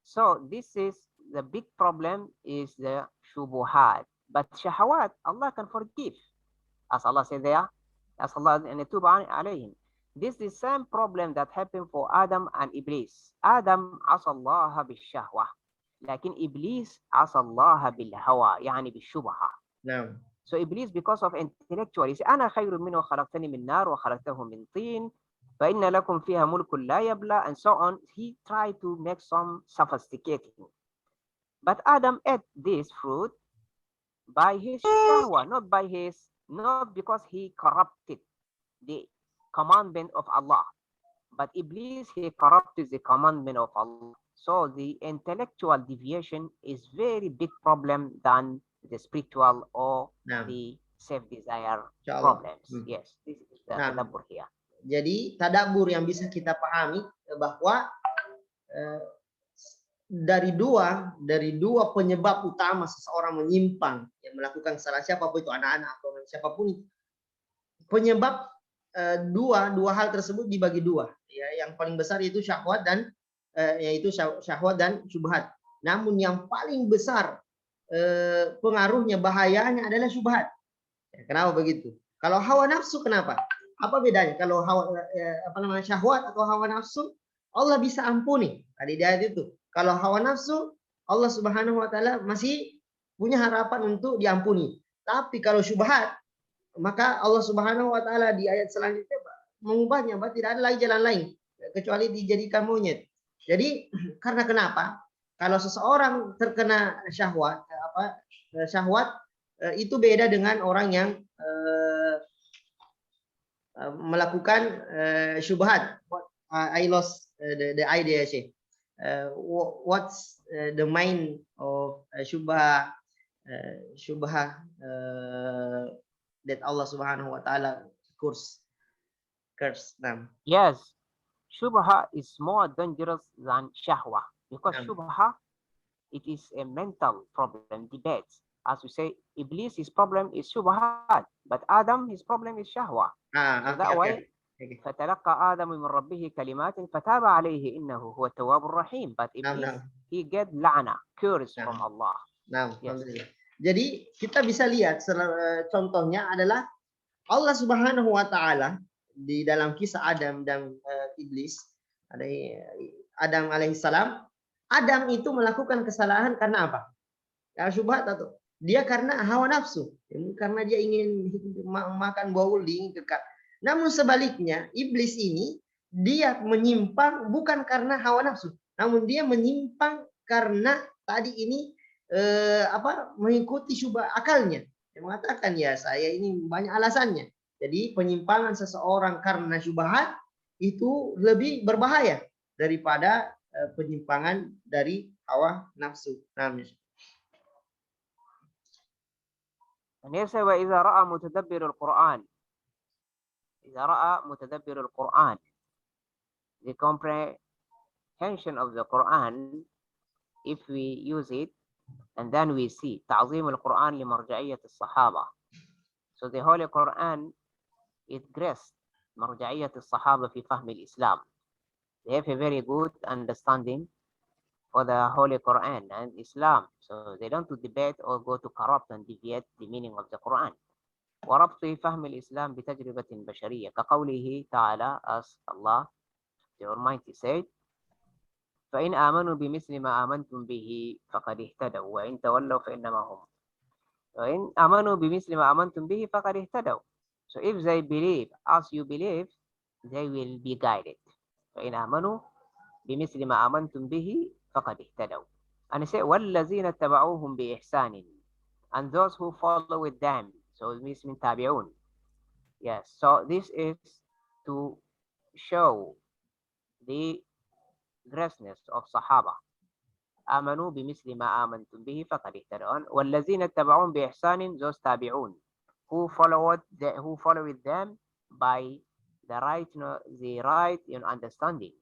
So this is the big problem is the shubuhat. But shahawat, Allah can forgive. As Allah said there, as Allah yatubu alayhim. This is the same problem that happened for Adam and Iblis. Adam asa Allah bil-shahwa. Lakin Iblis asa Allah bil-hawa, yani bil-shubha. no. So Iblis, because of intellectual, he said, أنا خير منه خلقتني من نار وخلقته من طين فإن لكم فيها ملك لا يبلى, and so on. He tried to make some sophisticating. But Adam ate this fruit by his shahwa, not because he corrupted the commandment of Allah. But Iblis, he corrupted the commandment of Allah. So the intellectual deviation is very big problem than the spiritual or Nah, the self-desire insyaallah. problems. Hmm. Yes, this is the Nah. tadabbur here. Jadi tadabbur yang bisa kita pahami bahwa dari dua penyebab utama seseorang menyimpang yang melakukan salah, siapapun itu, anak-anak atau siapapun itu, penyebab dua hal tersebut dibagi dua, ya. Yang paling besar itu syahwat dan yaitu syahwat dan syubhat. Namun yang paling besar pengaruhnya, bahayanya adalah syubhat. Kenapa begitu? Kalau hawa nafsu, kenapa? Apa bedanya? Kalau syahwat atau hawa nafsu, Allah bisa ampuni. Tadi di ayat itu. Kalau hawa nafsu, Allah Subhanahu wa taala masih punya harapan untuk diampuni. Tapi kalau syubhat, maka Allah Subhanahu wa taala di ayat selanjutnya mengubahnya, tidak ada lagi jalan lain kecuali dijadikan monyet. Jadi karena kenapa? Kalau seseorang terkena syahwat, itu beda dengan orang yang melakukan syubhat. I lost the idea, Syekh. What's the mind of syubha that Allah Subhanahu wa taala curse. Nah. Yes, shubha is more dangerous than shahwa, because shubha, it is a mental problem, debate. As we say, Iblis, his problem is shubhat, but Adam, his problem is shahwa. So that way, فتلقى آدم من ربه كلمات فتاب عليه إنه هو التواب الرحيم. But Iblis, he get la'na, curse from Allah. Yes. Jadi kita bisa lihat contohnya adalah Allah Subhanahu wa taala di dalam kisah Adam dan Iblis, Adam alaihissalam. Adam itu melakukan kesalahan karena apa? Syubhat atau dia karena hawa nafsu, karena dia ingin makan buah uldi kekal. Namun sebaliknya, iblis ini dia menyimpang bukan karena hawa nafsu, namun dia menyimpang karena tadi ini mengikuti syubhat akalnya. Dia mengatakan, ya saya ini banyak alasannya. Jadi penyimpangan seseorang karena syubhat itu lebih berbahaya daripada penyimpangan dari hawa nafsu. وإذا رأى متدبر القرآن, إذا رأى متدبر القرآن, the comprehension of the Quran, if we use it, and then we see تعظيم القرآن لمرجعية الصحابة. So the Holy Quran, it graced مرجعية الصحابة في فهم الإسلام. They have a very good understanding for the Holy Quran and Islam. So they don't debate or go to corrupt and deviate the meaning of the Quran. وربط فهم الإسلام بتجربة بشرية كقوله تعالى, as Allah the Almighty said, فإن آمنوا بمثل ما آمنتم به فقد اهتدوا وإن تولوا فإنما هم وإن آمنوا بمثل ما آمنتم به فقد اهتدوا. So if they believe as you believe, they will be guided. فإن آمنوا بمثل ما آمنتم به فقد اهتدوا. And he said والذين اتبعوهم بإحسان, and those who follow with them. So it means من تابعون. Yes, so this is to show the greatness of Sahaba. آمنوا بمثل ما آمنتم به فقد اهتدوا. والذين اتبعون بإحسان, those تابعون who followed them by the right understanding.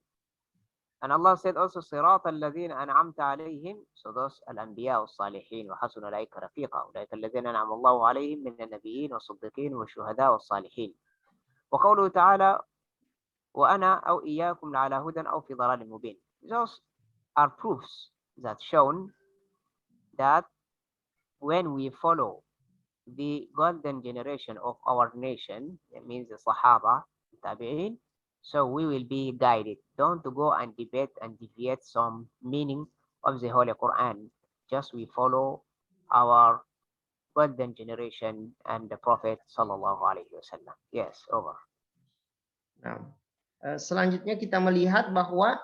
And Allah said also صراط الذين أنعمت عليهم, so those الأنبياء والصالحين وحسن أولئك رفيقا أولئك الذين أنعم الله عليهم من النبيين والصديقين والشهداء والصالحين. وقوله تعالى وأنا أو إياكم لعلى هدى أو في ضلال مبين. Those are proofs that shown that when we follow the golden generation of our nation, that means the Sahaba, Tabi'in, so we will be guided. Don't go and debate and deviate some meaning of the Holy Quran. Just we follow our golden generation and the Prophet Sallallahu Alaihi Wasallam. Yes, over. Nah, selanjutnya kita melihat bahwa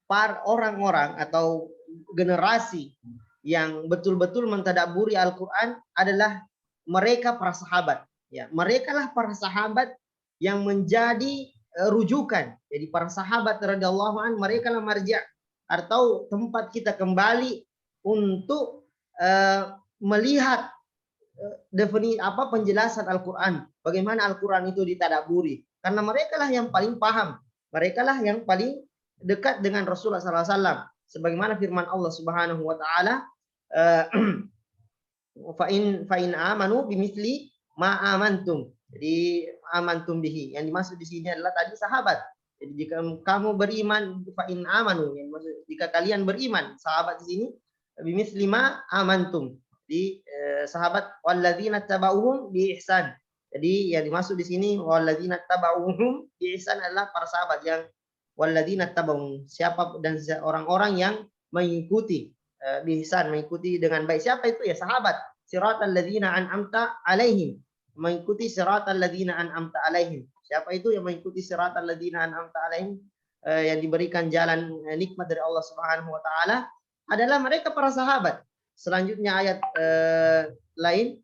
para orang-orang atau generasi yang betul-betul mentadabburi Al-Quran adalah mereka para sahabat. Ya, mereka lah para sahabat yang menjadi rujukan. Jadi para sahabat radhiyallahu anhu mereka lah marja atau tempat kita kembali untuk melihat definisi penjelasan Al-Qur'an, bagaimana Al-Qur'an itu ditadaburi. Karena mereka lah yang paling paham, mereka lah yang paling dekat dengan Rasulullah SAW. Sebagaimana firman Allah Subhanahu wa taala, fa in amanu bimithli ma amantum. Jadi amantum bihi. Yang dimaksud di sini adalah tadi sahabat. Jadi jika kamu beriman, fa in amanu, yang maksud jika kalian beriman, sahabat di sini bimithli ma amantum. Di sahabat walladzina tabauhum bi ihsan. Jadi yang dimaksud di sini walladzina tabauhum bi ihsan adalah para sahabat yang walladzina tabauhum, siapa dan orang-orang yang mengikuti bi ihsan, mengikuti dengan baik. Siapa itu? Ya sahabat. Siratal ladzina an'amta alaihim, mengikuti siratal ladzina an'amta alaihim. Siapa itu yang mengikuti siratal ladzina an'amta alaihim, yang diberikan jalan nikmat dari Allah Subhanahu wa taala adalah mereka para sahabat. Selanjutnya ayat lain,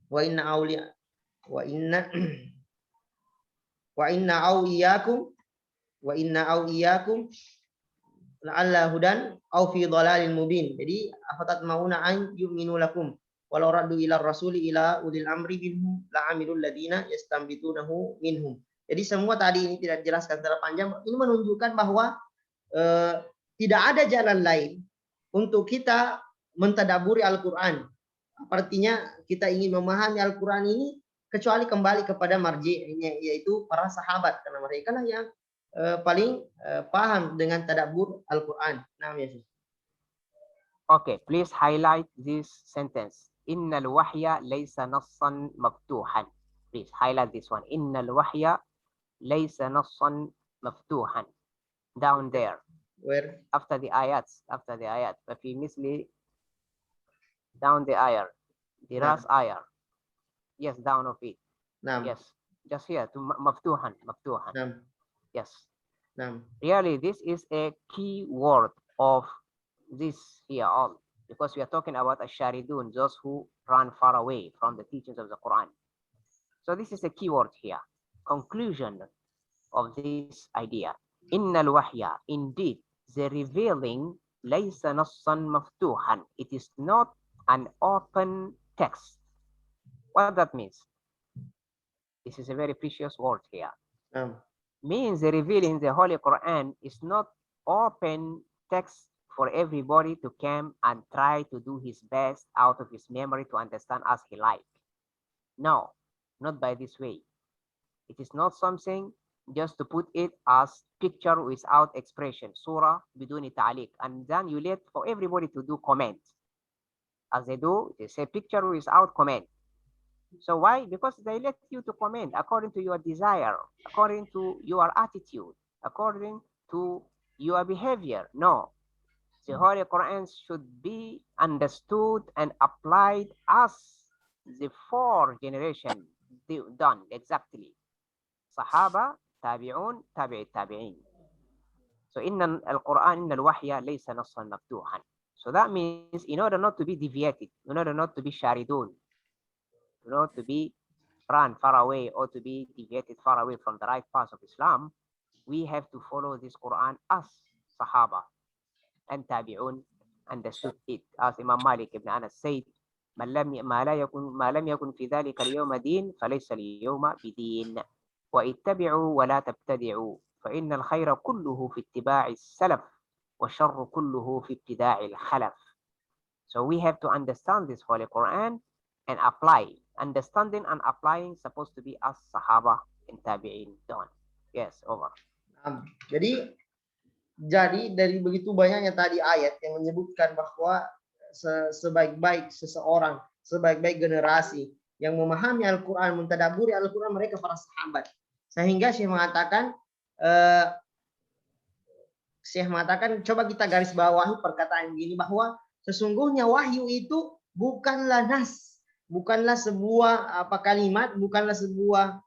wa inna auliya wa inna au iyyakum la'alla hudan au fi dhalalin mubin. Jadi afatat mauna an yu'minu lakum walau raddu ila rasuli ila ulil amri minhum la'amilul ladina yastambitunahu minhum. Jadi semua tadi ini tidak dijelaskan secara panjang. Ini menunjukkan bahwa tidak ada jalan lain untuk kita mentadaburi Al-Qur'an. Artinya kita ingin memahami Al-Qur'an ini kecuali kembali kepada marji'nya, yaitu para sahabat, karena mereka lah yang paling paham dengan tadabbur Al-Qur'an. Nah, ya. Okay, please highlight this sentence. Innal wahya laysa nassan maftuhan. Please highlight this one. Innal wahya laysa nassan maftuhan. Down there. Where? After the ayats. ففي مثل down the ayat. The last ayat. Yes, down of it. Nam. Yes, just here to maftuhan. Nam. Yes. Nam. Really, this is a key word of this here all, because we are talking about ash-sharidun, those who run far away from the teachings of the Quran. So this is a key word here. Conclusion of this idea. Innal wahya, indeed, the revealing, laysa nassan maftuhan. It is not an open text. What that means? This is a very precious word here. Means the revealing the Holy Quran is not open text for everybody to come and try to do his best out of his memory to understand as he like. No, not by this way. It is not something just to put it as picture without expression, surah biduni ta'liq, and then you let for everybody to do comment. As they do, they say picture without comment. So why? Because they let you to comment according to your desire, according to your attitude, according to your behavior. No, the Holy Quran should be understood and applied as the 4 generations done exactly. Sahaba, tabi'un, tabi'in. So inna al-Quran, inna al-wahya laysa nassan maftuhan. So that means in order not to be deviated, in order not to be sharidun, not to be run far away or to be deviated far away from the right path of Islam, we have to follow this Quran as Sahaba and Tabi'un understood it. As Imam Malik ibn Anas said, ما لم يكن في ذلك اليوم دين فليس اليوم بدين واتبعوا ولا تبتدعوا فإن الخير كله في اتباع السلف والشر كله في ابتداع الخلف. So we have to understand this Holy Quran and apply. Understanding and applying supposed to be as Sahaba and Tabi'in done. Yes, over. Jadi dari begitu banyaknya tadi ayat yang menyebutkan bahwa sebaik-baik seseorang, sebaik-baik generasi yang memahami Al-Quran, mentadaburi Al-Quran, mereka para sahabat. Sehingga Syekh mengatakan, coba kita garis bawahi perkataan gini, bahwa sesungguhnya wahyu itu bukanlah nas, bukanlah sebuah kalimat, bukanlah sebuah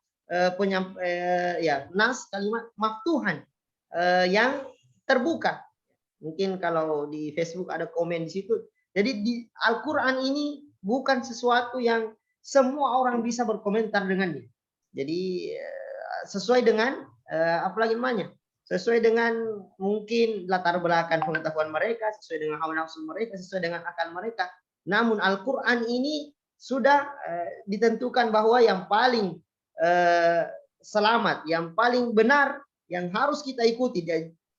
nas, kalimat maftuhan yang terbuka. Mungkin kalau di Facebook ada komen di situ. Jadi di Al-Quran ini bukan sesuatu yang semua orang bisa berkomentar dengannya. Jadi sesuai dengan apalagi namanya, sesuai dengan mungkin latar belakang pengetahuan mereka, sesuai dengan hawa nafsu mereka, sesuai dengan akal mereka. Namun Al-Quran ini sudah ditentukan bahwa yang paling selamat, yang paling benar, yang harus kita ikuti.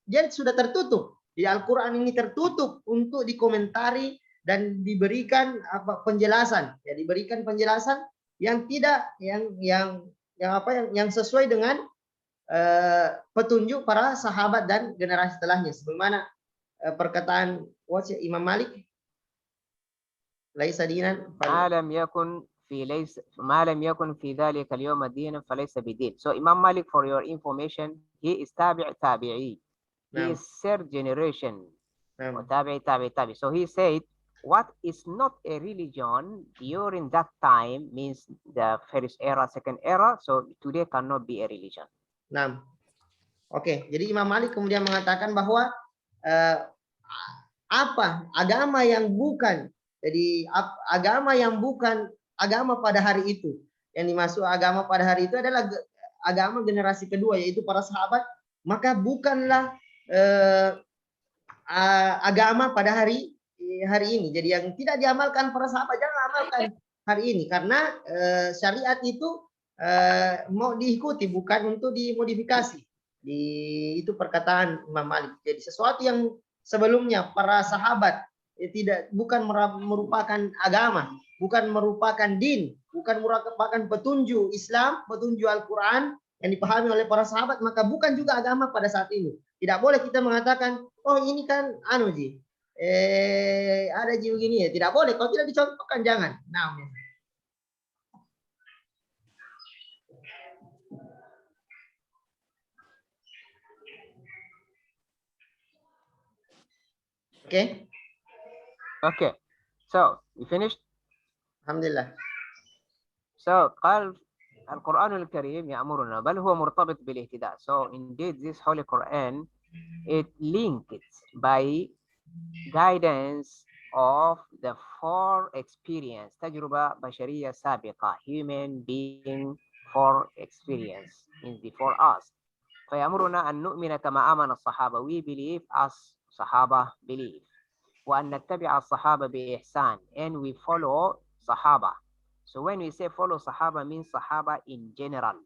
Dia sudah tertutup. Di Al-Quran ini tertutup untuk dikomentari dan diberikan penjelasan. Ya, diberikan penjelasan yang tidak yang sesuai dengan petunjuk para sahabat dan generasi setelahnya. Sebagaimana perkataan Imam Malik, laisa dinan ما لم يكن في ذلك اليوم دينا فليس بدين. So Imam Malik, for your information, he is tabi'i. He is third generation. Tabi'i. So he said, what is not a religion during that time means the first era, second era. So today cannot be a religion. Nah, oke. Jadi Imam Malik kemudian mengatakan bahwa apa agama yang bukan, jadi agama yang bukan agama pada hari itu, yang dimaksud agama pada hari itu adalah agama generasi kedua, yaitu para sahabat, maka bukanlah agama pada hari ini. Jadi yang tidak diamalkan para sahabat jangan amalkan hari ini, karena syariat itu mau diikuti, bukan untuk dimodifikasi. Itu perkataan Imam Malik. Jadi sesuatu yang sebelumnya para sahabat bukan merupakan agama, bukan merupakan din, bukan merupakan petunjuk Islam, petunjuk Al-Quran yang dipahami oleh para sahabat, maka bukan juga agama pada saat ini. Tidak boleh kita mengatakan, oh ini kan ada begini ya. Tidak boleh, kalau tidak dicontohkan jangan. Nah, okay. Okay. So we finished. Alhamdulillah. So قال القرآن الكريم يأمرنا بل هو مرتبط بالاهتداء. So indeed this Holy Quran, it linked by guidance of the four experience, تجربة بشرية سابقة, human being four experience in before us. فيأمرنا أن نؤمن كما آمن الصحابة. We believe as صحابة believe. وأن نتبع الصحابة بإحسان, and we follow صحابة. So when we say follow Sahaba, means Sahaba in general.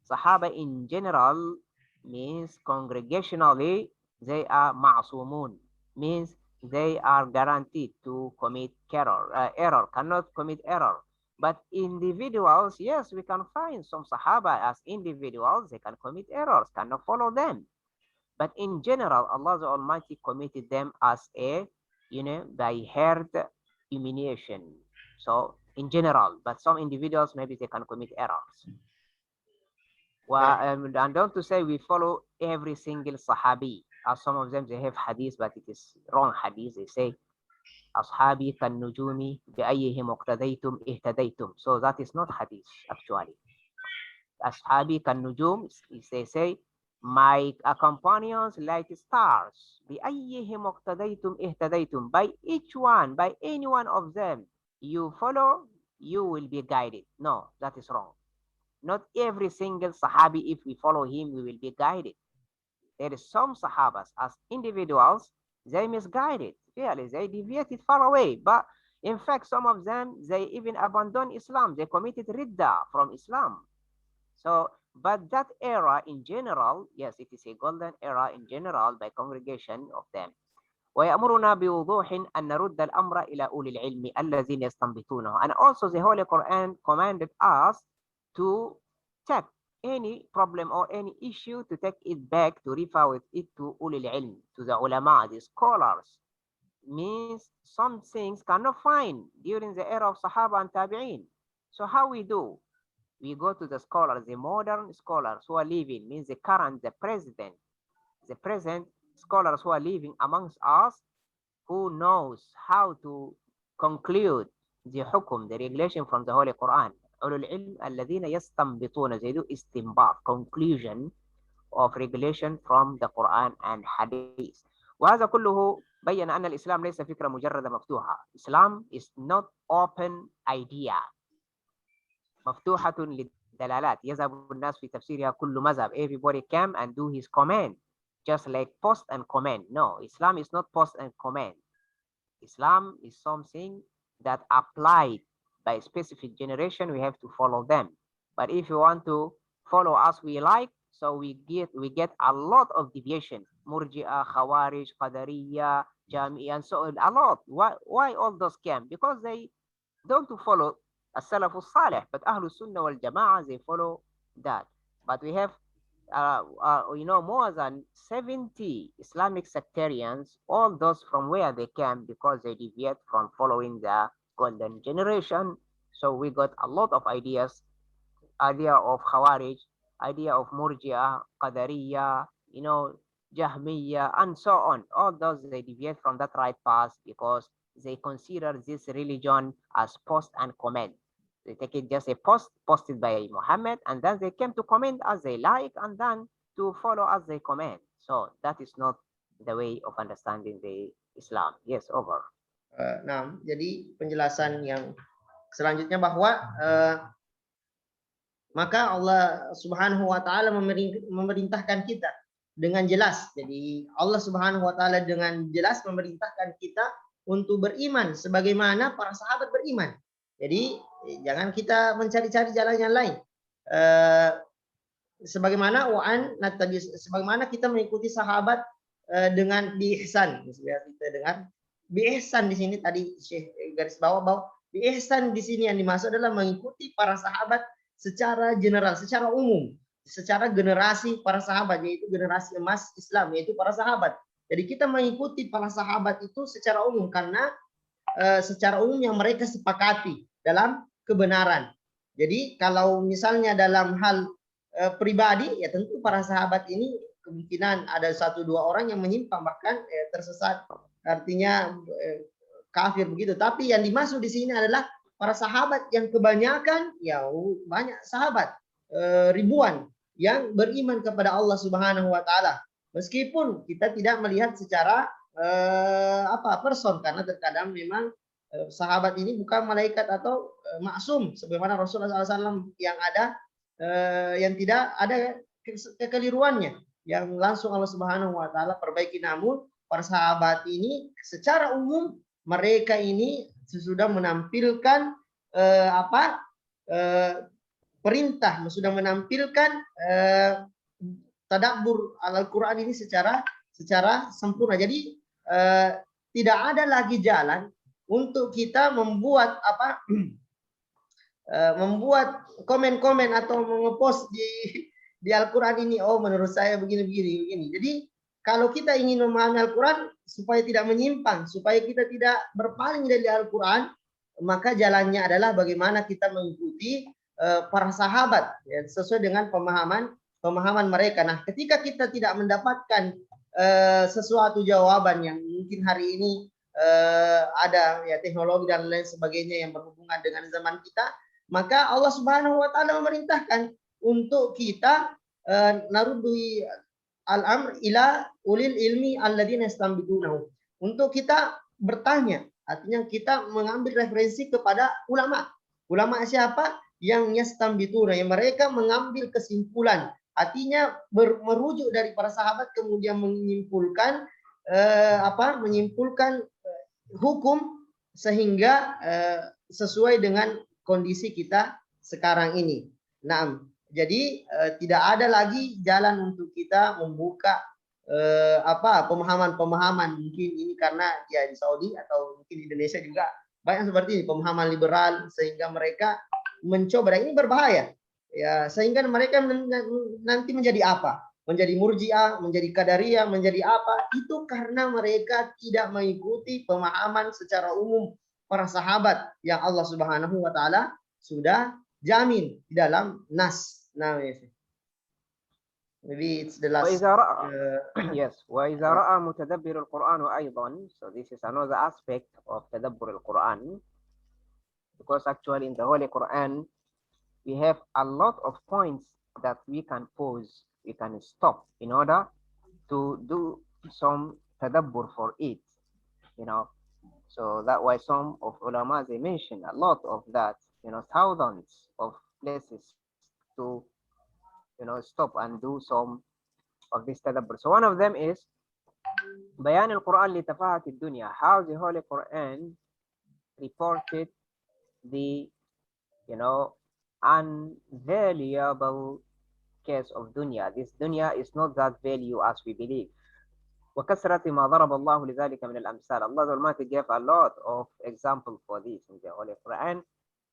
Sahaba in general means congregationally they are ma'sumun, means they are guaranteed to commit error, cannot commit error. But individuals, yes, we can find some Sahaba as individuals, they can commit errors, cannot follow them. But in general, Allah the Almighty committed them as by herd humiliation. So in general, but some individuals, maybe they can commit errors. Well, and don't to say we follow every single Sahabi, as some of them, they have hadith, but it is wrong hadith. They say, Ashabi kan nujumi bi'ayyihim uqtadaytum ihtadaytum. So that is not hadith, actually. Ashabi kan nujum, they say, my companions like stars. Bi'ayyihim uqtadaytum ihtadaytum. By each one, by any one of them, you follow, you will be guided. No, that is wrong. Not every single Sahabi, if we follow him, we will be guided. There is some Sahabas as individuals, they misguided. Really, they deviated far away. But in fact, some of them, they even abandoned Islam. They committed ridda from Islam. So, but that era in general, yes, it is a golden era in general by congregation of them. ويأمرنا بوضوح أن نرد الأمر إلى أولي العلم الذين يستنبطونه. And also the Holy Quran commanded us to take any problem or any issue, to take it back, to refer with it to أولي العلم, to the ulama, the scholars. Means some things cannot find during the era of Sahaba and Tabi'in. So how we do? We go to the scholars, the modern scholars who are living, means the current, the present scholars who are living amongst us, who knows how to conclude the hukum, the regulation from the Holy Quran. أولو العلم الذين يستنبطون, they do istinbat, conclusion of regulation from the Quran and Hadith. وهذا كله بين أن الإسلام ليس فكرة مجردة مفتوحة. Islam is not open idea. مفتوحة دلالات يذهب الناس في تفسيرها كل مذهب. Everybody came and do his command, just like post and command. No, Islam is not post and command. Islam is something that applied by a specific generation. We have to follow them. But if you want to follow us, we like, so we get a lot of deviation. Murji'ah, Khawarij, Qadariyah, Jami'ah, and so on, a lot. Why all those came? Because they don't follow as-salaf as-salih, but Ahlul Sunnah wal Jama'ah, they follow that. But we have more than 70 Islamic sectarians, all those from where they came because they deviate from following the golden generation. So we got a lot of ideas, idea of Khawarij, idea of Murji'ah, Qadariyah, Jahmiyyah, and so on. All those, they deviate from that right path because they consider this religion as post and comment. They take it just a post posted by Muhammad, and then they came to comment as they like, and then to follow as they comment. So that is not the way of understanding the Islam. Yes, over. Nah, jadi penjelasan yang selanjutnya bahwa maka Allah Subhanahu wa taala memerintahkan kita dengan jelas. Jadi Allah Subhanahu wa taala dengan jelas memerintahkan kita untuk beriman sebagaimana para sahabat beriman. Jadi jangan kita mencari-cari jalan yang lain. Sebagaimana kita mengikuti sahabat dengan biihsan. Kita dengar biihsan di sini tadi Syekh garis bawah bahwa biihsan di sini yang dimaksud adalah mengikuti para sahabat secara general, secara umum, secara generasi para sahabat, yaitu generasi emas Islam, yaitu para sahabat. Jadi kita mengikuti para sahabat itu secara umum karena secara umum yang mereka sepakati dalam kebenaran. Jadi kalau misalnya dalam hal pribadi, ya tentu para sahabat ini kemungkinan ada 1-2 orang yang menyimpang bahkan tersesat, artinya kafir begitu. Tapi yang dimaksud di sini adalah para sahabat yang kebanyakan, ya banyak sahabat, ribuan yang beriman kepada Allah Subhanahu wa taala. Meskipun kita tidak melihat secara person, karena terkadang memang sahabat ini bukan malaikat atau maksum sebagaimana Rasulullah SAW yang ada yang tidak ada kekeliruannya, yang langsung Allah Subhanahu wa taala perbaiki. Namun para sahabat ini secara umum mereka ini sudah menampilkan perintah, sudah menampilkan tadabbur Al-Qur'an ini secara sempurna. Jadi tidak ada lagi jalan untuk kita membuat membuat komen-komen atau mengepost di Al-Qur'an ini, oh menurut saya begini. Jadi kalau kita ingin memahami Al-Qur'an supaya tidak menyimpang, supaya kita tidak berpaling dari Al-Qur'an, maka jalannya adalah bagaimana kita mengikuti para sahabat ya, sesuai dengan pemahaman mereka. Nah, ketika kita tidak mendapatkan sesuatu jawaban yang mungkin hari ini ada ya teknologi dan lain sebagainya yang berhubungan dengan zaman kita, maka Allah Subhanahu wa taala memerintahkan untuk kita narudui al-amr ila ulil ilmi alladzina yastanbitunahu. Untuk kita bertanya, artinya kita mengambil referensi kepada ulama. Ulama siapa? Yang yastanbituna, yang mereka mengambil kesimpulan. Artinya merujuk dari para sahabat kemudian menyimpulkan menyimpulkan hukum sehingga sesuai dengan kondisi kita sekarang ini. Nah, jadi tidak ada lagi jalan untuk kita membuka pemahaman mungkin ini karena ya di Saudi atau mungkin di Indonesia juga banyak seperti ini, pemahaman liberal, sehingga mereka mencoba, dan ini berbahaya ya, sehingga mereka nanti menjadi apa? Menjadi Murji'ah, menjadi Qadariyah, menjadi apa? Itu karena mereka tidak mengikuti pemahaman secara umum para sahabat yang Allah Subhanahu wa taala sudah jamin di dalam nas. Nah, maybe it's the last. Yes, وإذا رأى متدبر القرآن أيضا. So this is another aspect of تدبر القرآن, because actually in the Holy Quran we have a lot of points that we can pause, we can stop in order to do some tadabbur for it, So that why some of ulama, they mention a lot of that, thousands of places to, stop and do some of this tadabbur. So one of them is Bayan al-Quran li tafahat dunya, how the Holy Quran reported the, unvaluable case of dunya. This dunya is not that value as we believe. وكثرة ما ضرب الله لذلك من الأمثال. Allah Almighty gave a lot of examples for this in the Holy Quran.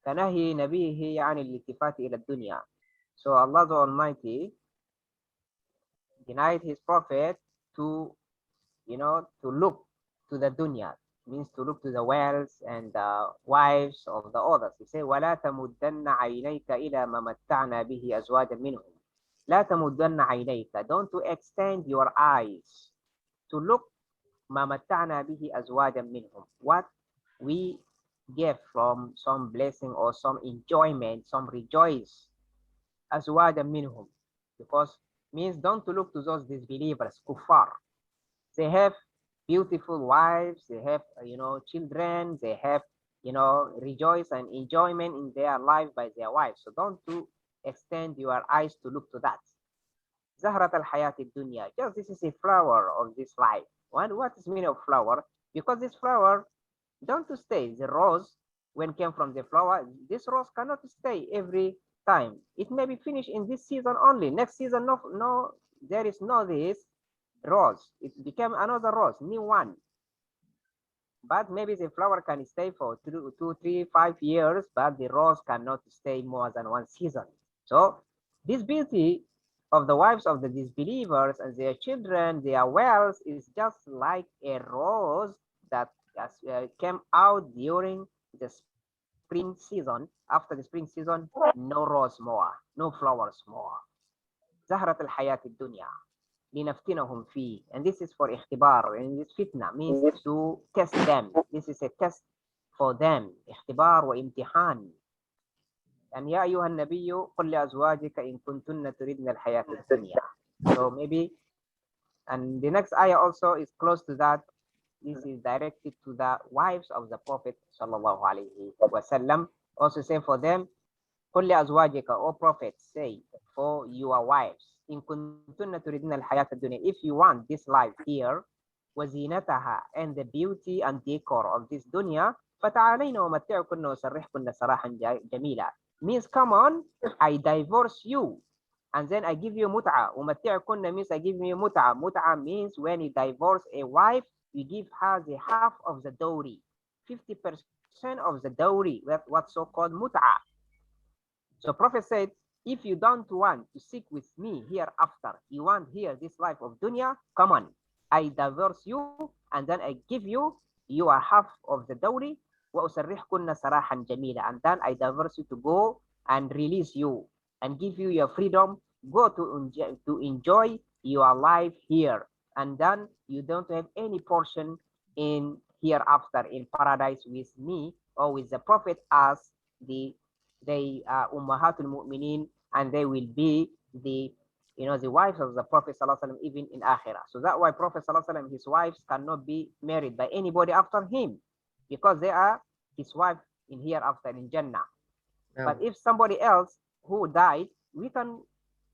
كنهي نبيه عن الالتفات إلى الدنيا. So Allah Almighty denied his prophet to, to look to the dunya, means to look to the wealth and the wives of the others. He said, وَلَا تَمُدَّنَّ عَيْنَيْكَ إِلَى مَا مَتَّعْنَا بِهِ أَزْوَاجًا مِّنْهُمْ. لَا تَمُدَّنَّ عَيْنَيْكَ, don't to extend your eyes to look مَا مَتَّعْنَا بِهِ أَزْوَاجًا مِّنْهُمْ, what we get from some blessing or some enjoyment, some rejoice. أَزْوَاجًا مِّنْهُمْ, because means don't to look to those disbelievers, kuffar. They have beautiful wives, they have, children, they have, rejoice and enjoyment in their life by their wives. So don't to extend your eyes to look to that. Zahrat al-hayat dunya, just this is a flower of this life. What is meaning of flower? Because this flower, don't to stay. The rose, when came from the flower, this rose cannot stay every time. It may be finished in this season only. Next season, no, there is no this rose. It became another rose, new one. But maybe the flower can stay for 2, 3, 5 years, but the rose cannot stay more than one season. So this beauty of the wives of the disbelievers and their children, their wealth, is just like a rose that came out during the spring season. After the spring season, no rose more, no flowers more. Zahrat al-hayat dunya. لنفتنهم فيه, and this is for اختبار, and this fitna means to test them. This is a test for them, اختبار وامتحان. and يا أيها النبي قل لأزواجك إن كنتن تريدن الحياة الدنيا. So maybe, and the next ayah also is close to that. This is directed to the wives of the Prophet sallallahu alaihi wasallam. Also say for them, قل لأزواجك, O Prophet, say for your wives, إن كنتن تريدن الحياة الدنيا, if you want this life here, وزينتها, and the beauty and decor of this dunya, فتعالين ومتعكن وسرحكن سراحا جميلا. Means come on, I divorce you, and then I give you mut'a. ومتعكن means I give you mut'a. Mut'a means when you divorce a wife, you give her the half of the dowry, 50% of the dowry. What's so called mut'a. So Prophet said, if you don't want to seek with me hereafter, you want here this life of dunya, come on, I divorce you, and then I give you your half of the dowry, وَأُسَرِّحْكُنَّ سَرَاحًا جَمِيلًا, and then I divorce you to go and release you and give you your freedom, go to enjoy your life here, and then you don't have any portion in hereafter in paradise with me or with the Prophet, as they are Ummahatul Mu'minin, and they will be the wives of the Prophet ﷺ even in Akhirah. So that's why Prophet ﷺ, his wives cannot be married by anybody after him, because they are his wife in hereafter in Jannah. But if somebody else who died, we can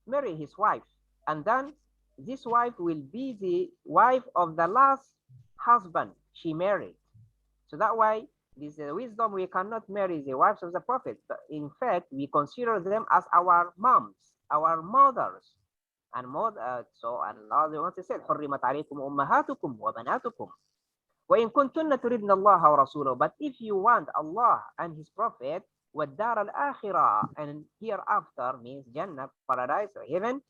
marry his wife, and then this wife will be the wife of the last husband she married. So that why this wisdom, we cannot marry the wives of the Prophet. But in fact, we consider them as our moms, our mothers. And so Allah wants to say, حُرِّمَتْ عَلَيْكُمْ أُمَّهَاتُكُمْ وَبَنَاتُكُمْ وَإِن كُنتُنَّ تُرِدْنَ اللَّهَ وَرَسُولَهُ. But if you want Allah and His Prophet, وَالدَّارَ الْآخِرَةِ, and hereafter means Jannah, paradise or heaven,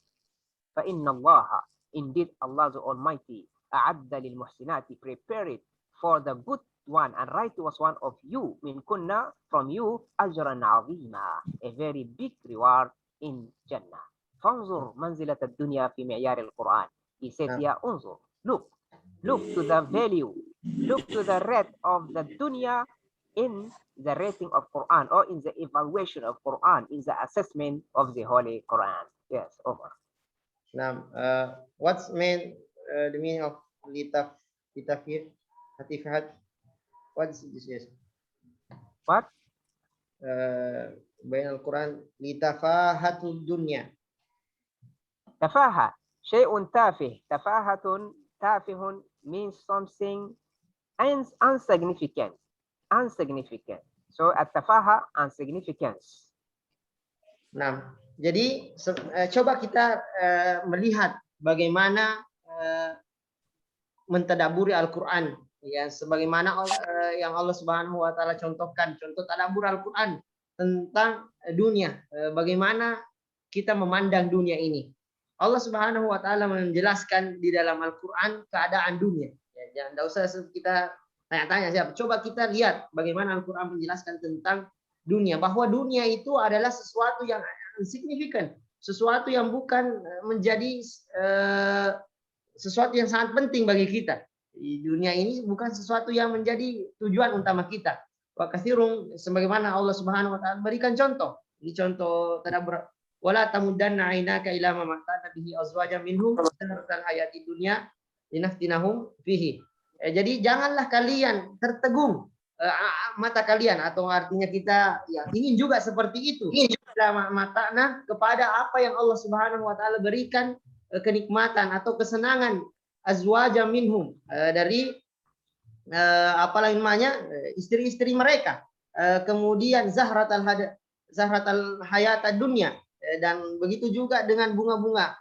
فَإِنَّ اللَّهَ, indeed Allah the Almighty, أَعَدَّ لِلْمُحْسِنَاتِ, prepared for the good one and righteous one of you, min kunna, from you, ajran azima, a very big reward in Jannah. فانظر منزلة الدنيا في معيار القرآن. He said, yeah, unzur, look to the value, look to the rate of the dunya in the rating of Quran, or in the evaluation of Quran, in the assessment of the Holy Quran. Yes, over. Now, what's the meaning of litafir? What is this? Yes. What? bain al-Quran litafahatud dunya. Tafaha, syai'un tafih. Tafahatun, tafihun means something insignificant. Insignificant. So at-tafaha, insignificance. Nah, jadi coba kita melihat bagaimana mentadaburi Al-Quran, ya, sebagaimana yang Allah Subhanahu Wa Taala contohkan, contoh tadabur Al-Quran tentang dunia, bagaimana kita memandang dunia ini. Allah Subhanahu Wa Taala menjelaskan di dalam Al-Quran keadaan dunia. Ya, jangan usah kita tanya-tanya siapa. Coba kita lihat bagaimana Al-Quran menjelaskan tentang dunia, bahwa dunia itu adalah sesuatu yang insignifikan, sesuatu yang bukan menjadi sesuatu yang sangat penting bagi kita. Di dunia ini bukan sesuatu yang menjadi tujuan utama kita. Wa katsirun, sebagaimana Allah Subhanahu Wa Taala berikan contoh. Ini contoh tadabbur. Wala tamuddanna 'ainaka ila ma mata'na bihi azwajan minhum zahratan hayatid dunya linaftinahum fihi. Jadi janganlah kalian tertegun mata kalian, atau artinya kita ya ingin juga seperti itu. Mata'na, kepada apa yang Allah Subhanahu Wa Taala berikan kenikmatan atau kesenangan azwajan minhum, dari apa namanya, istri-istri mereka, kemudian zahratal hayatad dunya, dan begitu juga dengan bunga-bunga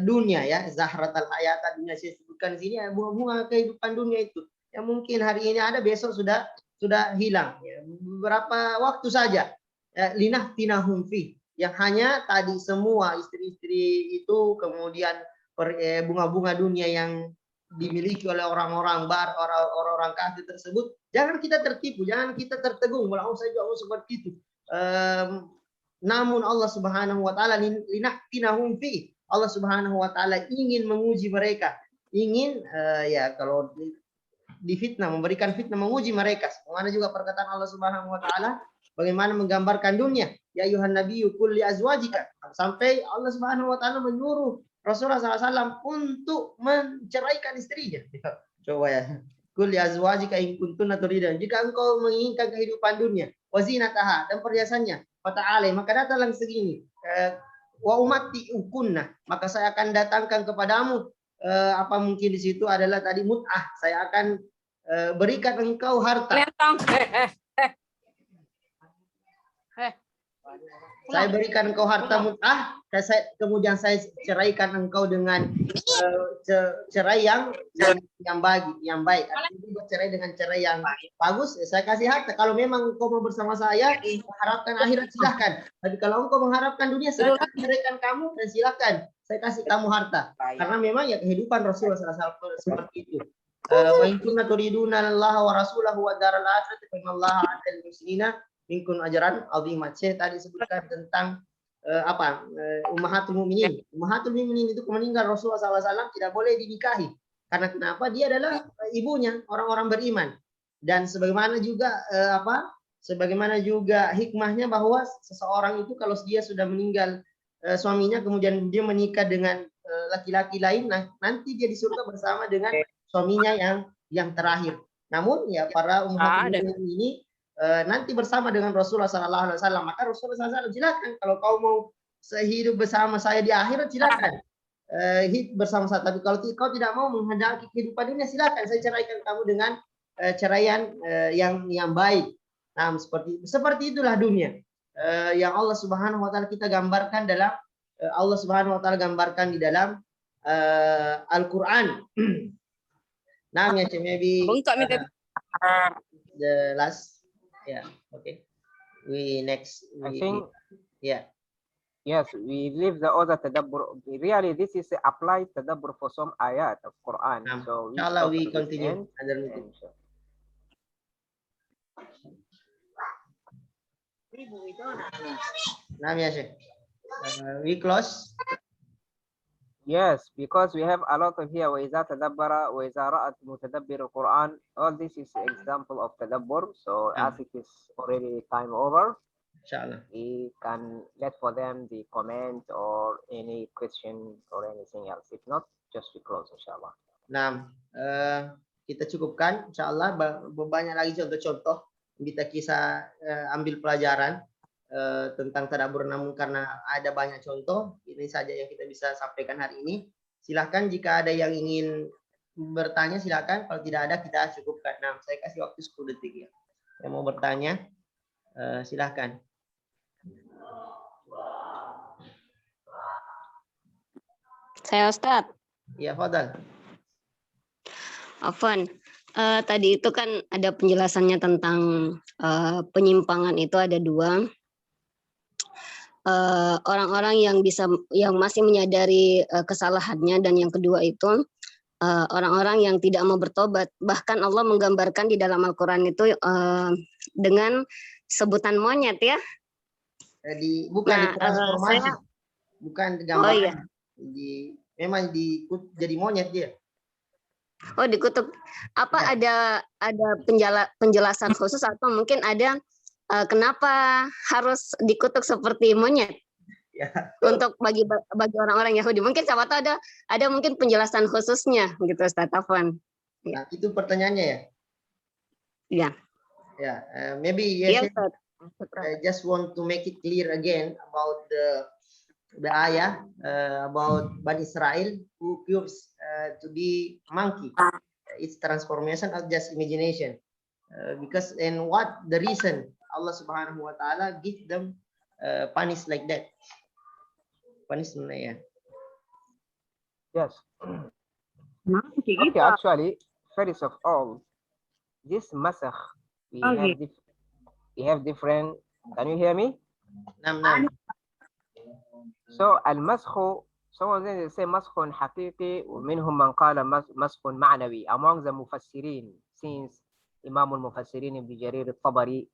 dunia, ya, zahratal hayatad dunya, saya sebutkan di sini ya, bunga-bunga kehidupan dunia itu yang mungkin hari ini ada, besok sudah hilang, ya, beberapa waktu saja. Linaftinahum fi, yang hanya tadi semua istri-istri itu, kemudian bunga-bunga dunia yang dimiliki oleh orang-orang kafir tersebut, jangan kita tertipu, jangan kita tertegun, walau saya juga seperti itu. Namun Allah Subhanahu Wa Taala linaftinahum fi, Allah Subhanahu Wa Taala ingin menguji mereka, ingin ya, kalau difitnah, memberikan fitnah, menguji mereka. Mana juga perkataan Allah Subhanahu Wa Taala bagaimana menggambarkan dunia, ya ayuhan nabiyyu qul li azwajika, sampai Allah Subhanahu Wa Taala menyuruh Rasulullah SAW untuk menceraikan istrinya. Coba ya, qul li azwajika in kuntunna turidan, jika engkau menginginkan kehidupan dunia, wa zinataha, dan perhiasannya, fata'alai, maka datanglah segini, wa umati ukunna, maka saya akan datangkan kepadamu apa mungkin di situ adalah tadi mut'ah, saya akan berikan engkau harta. Saya berikan engkau harta mut'ah, kemudian saya ceraikan engkau dengan cerai yang baik. Artinya cerai dengan cerai yang bagus, saya kasih harta. Kalau memang engkau mau bersama saya, mengharapkan akhirat, silahkan. Tapi kalau engkau mengharapkan dunia, saya akan ceraikan kamu, dan silahkan saya kasih kamu harta. Karena memang ya kehidupan Rasulullah SAW seperti itu. Wa in kuntum turiduna Allah wa rasulahu wa daral akhirati fa innallaha 'alal muslimina minkum ajran azimah. Saya tadi sebutkan tentang ummahatul mukminin. Ummahatul mukminin itu meninggal Rasulullah SAW tidak boleh dinikahi. Karena kenapa? Dia adalah ibunya orang-orang beriman. Dan sebagaimana juga sebagaimana juga hikmahnya bahwa seseorang itu kalau dia sudah meninggal suaminya, kemudian dia menikah dengan laki-laki lain, nanti dia di surga bersama dengan suaminya yang terakhir. Namun ya para ummahatul mukminin ini nanti bersama dengan Rasulullah SAW. Maka Rasulullah SAW silakan, kalau kau mau sehidup bersama saya di akhirat, silakan hidup bersama saya. Tapi kalau kau tidak mau menghendaki kehidupan dunia, silakan saya ceraikan kamu dengan ceraian yang baik. Nah, seperti itulah dunia yang Allah Subhanahu Wa Taala kita gambarkan dalam Allah Subhanahu Wa Taala gambarkan di dalam Al-Quran. Nah, maybe the last. Yeah, okay. I think, yeah. Yes, we leave the other tadabbur. Really, this is applied tadabbur for some ayat of Quran. So inshallah we continue. We close. Yes, because we have a lot of here. وَإِذَا تَدَبَّرَ وَإِذَا رَأَتْ مُتَدَبِّرُ الْقُرْآنِ. All this is an example of tadabbur. So as it is already time over, inshallah, we can let for them the comment or any question or anything else. If not, just we close, inshallah. Nah, kita cukupkan, inshallah. Banyak lagi contoh-contoh kita ambil pelajaran tentang tadabbur, namun karena ada banyak contoh, ini saja yang kita bisa sampaikan hari ini. Silahkan jika ada yang ingin bertanya, silakan. Kalau tidak ada, kita cukupkan. Nah, saya kasih waktu 10 detik ya. Yang mau bertanya, silakan. Saya Ustadz. Ya, Fadal. Afwan. Tadi itu kan ada penjelasannya tentang penyimpangan itu ada dua. Orang-orang yang masih menyadari kesalahannya, dan yang kedua itu orang-orang yang tidak mau bertobat. Bahkan Allah menggambarkan di dalam Al-Quran itu dengan sebutan monyet ya. Bukan ditransformasi, bukan digambarkan. Oh iya. Memang jadi monyet dia. Oh, dikutuk. Apa Ya. ada penjelasan khusus atau mungkin ada kenapa harus dikutuk seperti monyet? Ya. Untuk bagi orang-orang Yahudi. Mungkin siapa tahu ada mungkin penjelasan khususnya gitu, Ustaz Afwan. Nah, itu pertanyaannya ya? Iya. Ya, maybe Iya, yes. Ustaz. I just want to make it clear again about the ayah about Bani Israel who appears to be monkey. It's transformation of just imagination. Because and what the reason Allah Subhanahu wa Ta'ala give them punish like that? Punishment, yeah. Yes. Okay, actually, first of all, this masakh, we have different. Can you hear me? Nam. So al-masakh, some of them they say maskhun haqiqi, ومنهم من قال maskhun ma'nawi. Among the mufassirin, since Imam al-Mufassirin Ibn Jarir al-Tabari,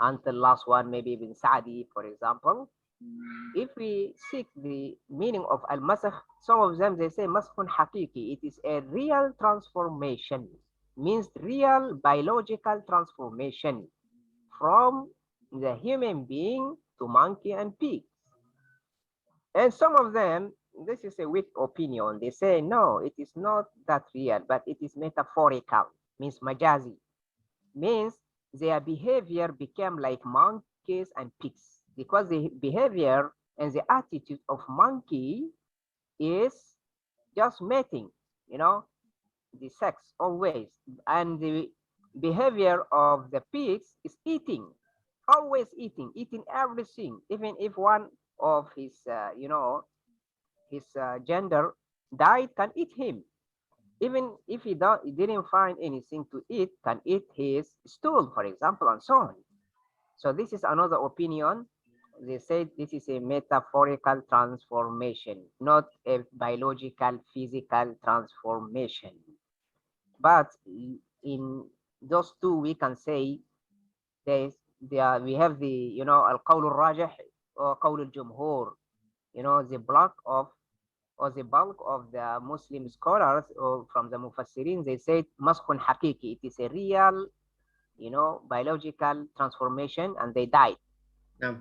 until last one, maybe Ibn Sa'di, for example. If we seek the meaning of al-masakh, some of them they say maskhun haqiqi. It is a real transformation, means real biological transformation from the human being to monkey and pig. And some of them, this is a weak opinion, they say no, it is not that real, but it is metaphorical, means majazi, means their behavior became like monkeys and pigs, because the behavior and the attitude of monkey is just mating, the sex always, and the behavior of the pigs is eating, always eating everything, even if one of his gender died, can eat him. Even if he didn't find anything to eat, can eat his stool, for example, and so on. So this is another opinion. They say this is a metaphorical transformation, not a biological, physical transformation. But in those two, we can say we have the, al-qawl al-rajih or qawl al-jumhur, the bulk of the Muslim scholars or from the Mufassirin, they say maskhun haqiqi. It is a real, biological transformation, and they died.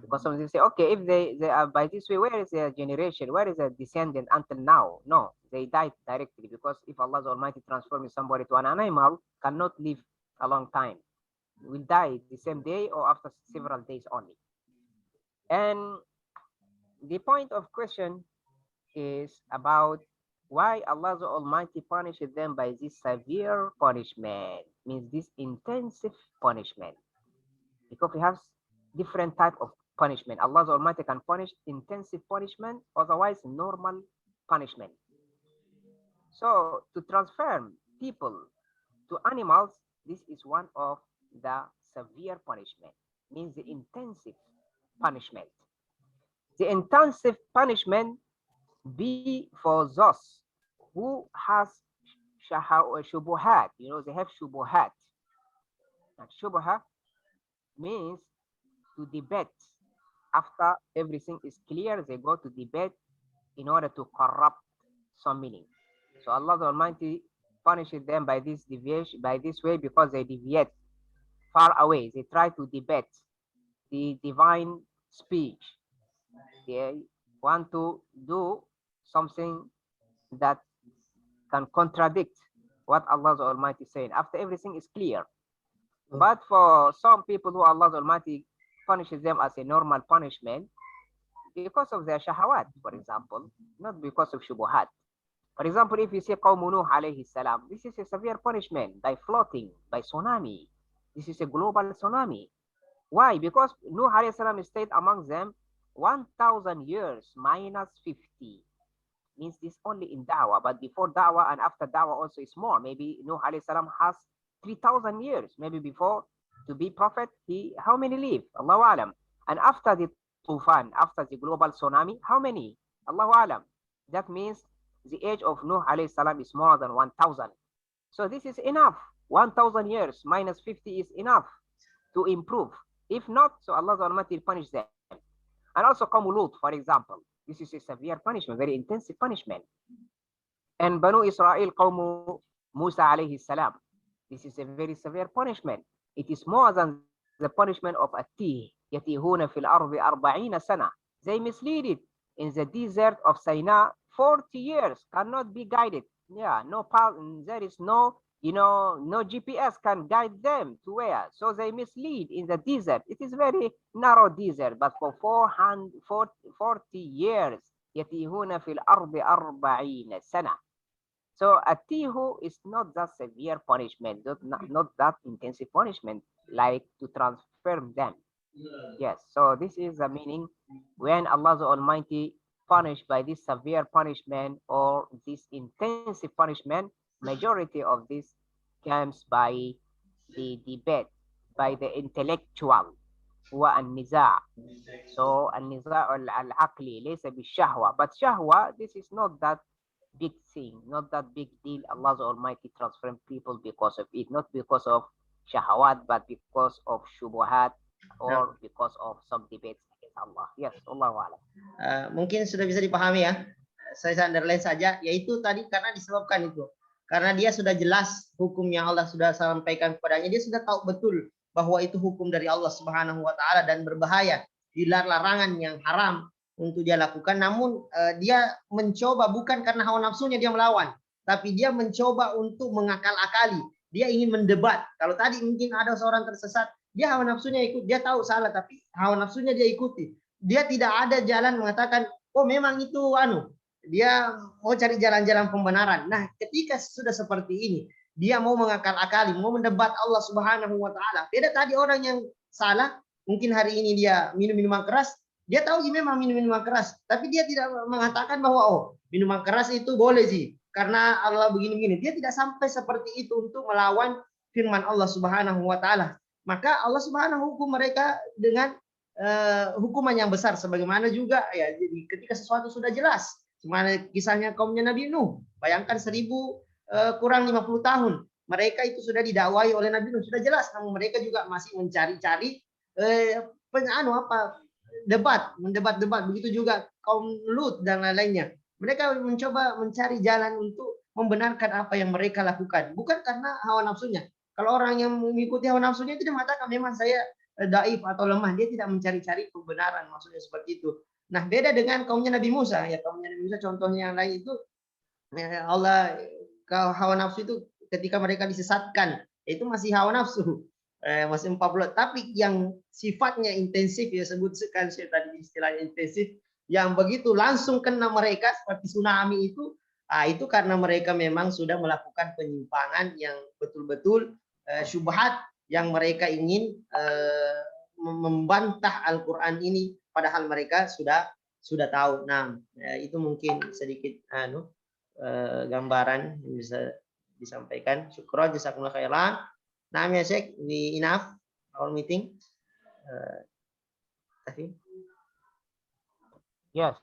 Because some say, okay, if they are by this way, where is their generation? Where is their descendant until now? No, they died directly, because if Allah Almighty transforms somebody to an animal, cannot live a long time. Will die the same day or after several days only. And the point of question is about why Allah Almighty punished them by this severe punishment, means this intensive punishment. Because we have different type of punishment. Allah Almighty can punish intensive punishment, otherwise normal punishment. So to transform people to animals, this is one of the severe punishment, means the intensive punishment. The intensive punishment be for those who has shubuhat, they have shubuhat. Shubuhat means to debate. After everything is clear, they go to debate in order to corrupt some meaning. So Allah the Almighty punishes them by this deviation, by this way, because they deviate far away. They try to debate the divine speech. They want to do something that can contradict what Allah the Almighty is saying after everything is clear. But for some people who Allah Almighty punishes them as a normal punishment because of their shahawat, for example, not because of shubuhat. For example, if you say Qawm Nuh alayhi salam, this is a severe punishment by flooding, by tsunami. This is a global tsunami. Why? Because Nuh alayhi salam stayed among them 1,000 years minus 50. Means this only in da'wah, but before da'wah and after da'wah also is more. Maybe Nuh alayhi salam has 3,000 years. Maybe before to be prophet, how many live? Allahu alam. And after the tufan, after the global tsunami, how many? Allahu alam. That means the age of Nuh alayhi salam is more than 1,000. So this is enough. 1,000 years minus 50 is enough to improve. If not, so Allah Almighty will punish them. And also Qawm Lut, for example. This is a severe punishment, very intensive punishment. And Banu Israel, Qawm Musa alayhi salam. This is a very severe punishment. It is more than the punishment of At-Tih. يَتِيهُونَ فِي الْأَرْضِ 40 سَنَةً. They mislead it in the desert of Sinai 40 years, cannot be guided. Yeah, no power, there is no, no GPS can guide them to where. So they mislead in the desert. It is very narrow desert, but for 40 years, يَتِيهُونَ فِي الْأَرْضِ 40 سَنَةً. So Atihu is not that severe punishment, not that intensive punishment, like to transform them. Yes, so this is the meaning when Allah the Almighty punished by this severe punishment or this intensive punishment, majority of this comes by the debate, by the intellectual, هو النزاع. So النزاع العقلي ليس بالشهوة, but shahwa, this is not that big thing, not that big deal. Allah the Almighty transform people because of it, not because of shahawat, but because of shubuhat or because of some debates against Allah. Yes, Allah alam. Mungkin sudah bisa dipahami ya. Saya underline saja, yaitu tadi karena disebabkan itu. Karena dia sudah jelas hukum yang Allah sudah sampaikan kepadanya, dia sudah tahu betul bahwa itu hukum dari Allah Subhanahu wa taala dan berbahaya, dilarang yang haram untuk dia lakukan. Namun dia mencoba bukan karena hawa nafsunya dia melawan, tapi dia mencoba untuk mengakal-akali. Dia ingin mendebat. Kalau tadi mungkin ada seorang tersesat, dia hawa nafsunya ikut, dia tahu salah tapi hawa nafsunya dia ikuti. Dia tidak ada jalan mengatakan, oh memang itu dia mau cari jalan-jalan pembenaran. Nah, ketika sudah seperti ini, dia mau mengakal-akali, mau mendebat Allah Subhanahu wa taala. Beda tadi orang yang salah, mungkin hari ini dia minum minuman keras, dia tahu memang minum minuman keras, tapi dia tidak mengatakan bahwa oh, minuman keras itu boleh sih karena Allah begini-begini. Dia tidak sampai seperti itu untuk melawan firman Allah Subhanahu wa taala. Maka Allah Subhanahu hukum mereka dengan hukuman yang besar sebagaimana juga ya, jadi ketika sesuatu sudah jelas, sebenarnya kisahnya kaumnya Nabi Nuh, bayangkan 1000 kurang 50 tahun mereka itu sudah didakwai oleh Nabi Nuh, sudah jelas, namun mereka juga masih mencari-cari mendebat. Begitu juga kaum Lut dan lain-lainnya, mereka mencoba mencari jalan untuk membenarkan apa yang mereka lakukan, bukan karena hawa nafsunya. Kalau orang yang mengikuti hawa nafsunya itu dia mengatakan memang saya daif atau lemah, dia tidak mencari-cari kebenaran, maksudnya seperti itu. Nah, beda dengan kaumnya Nabi Musa ya, kaumnya Nabi Musa contohnya yang lain itu Allah, hawa nafsu itu ketika mereka disesatkan itu masih hawa nafsu, masih 40, tapi yang sifatnya intensif ya, sebutkan saya tadi istilahnya intensif, yang begitu langsung kena mereka seperti tsunami itu karena mereka memang sudah melakukan penyimpangan yang betul-betul syubhat, yang mereka ingin membantah Al-Quran ini, padahal mereka sudah tahu. Nah, itu mungkin sedikit gambaran yang bisa disampaikan. Syukran, jazakumullah khairan. Nah, ya Syekh, we enough our meeting. Yes,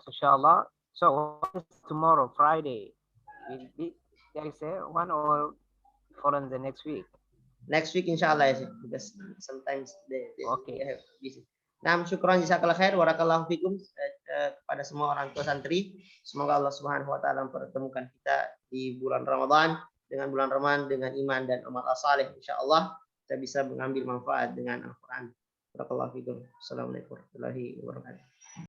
inshallah. So tomorrow, Friday, there is one or following the next week. Next week inshallah ya, because sometimes they Okay. have busy. Nah, syukran jazakallahu khair, warakallahu fikum kepada semua orang tua santri. Semoga Allah Subhanahu wa taala mempertemukan kita di bulan Ramadan dengan bulan Ramadan dengan iman dan amal saleh. Insyaallah kita bisa mengambil manfaat dengan Al-Qur'an. Barakallahu fikum. Assalamualaikum warahmatullahi wabarakatuh.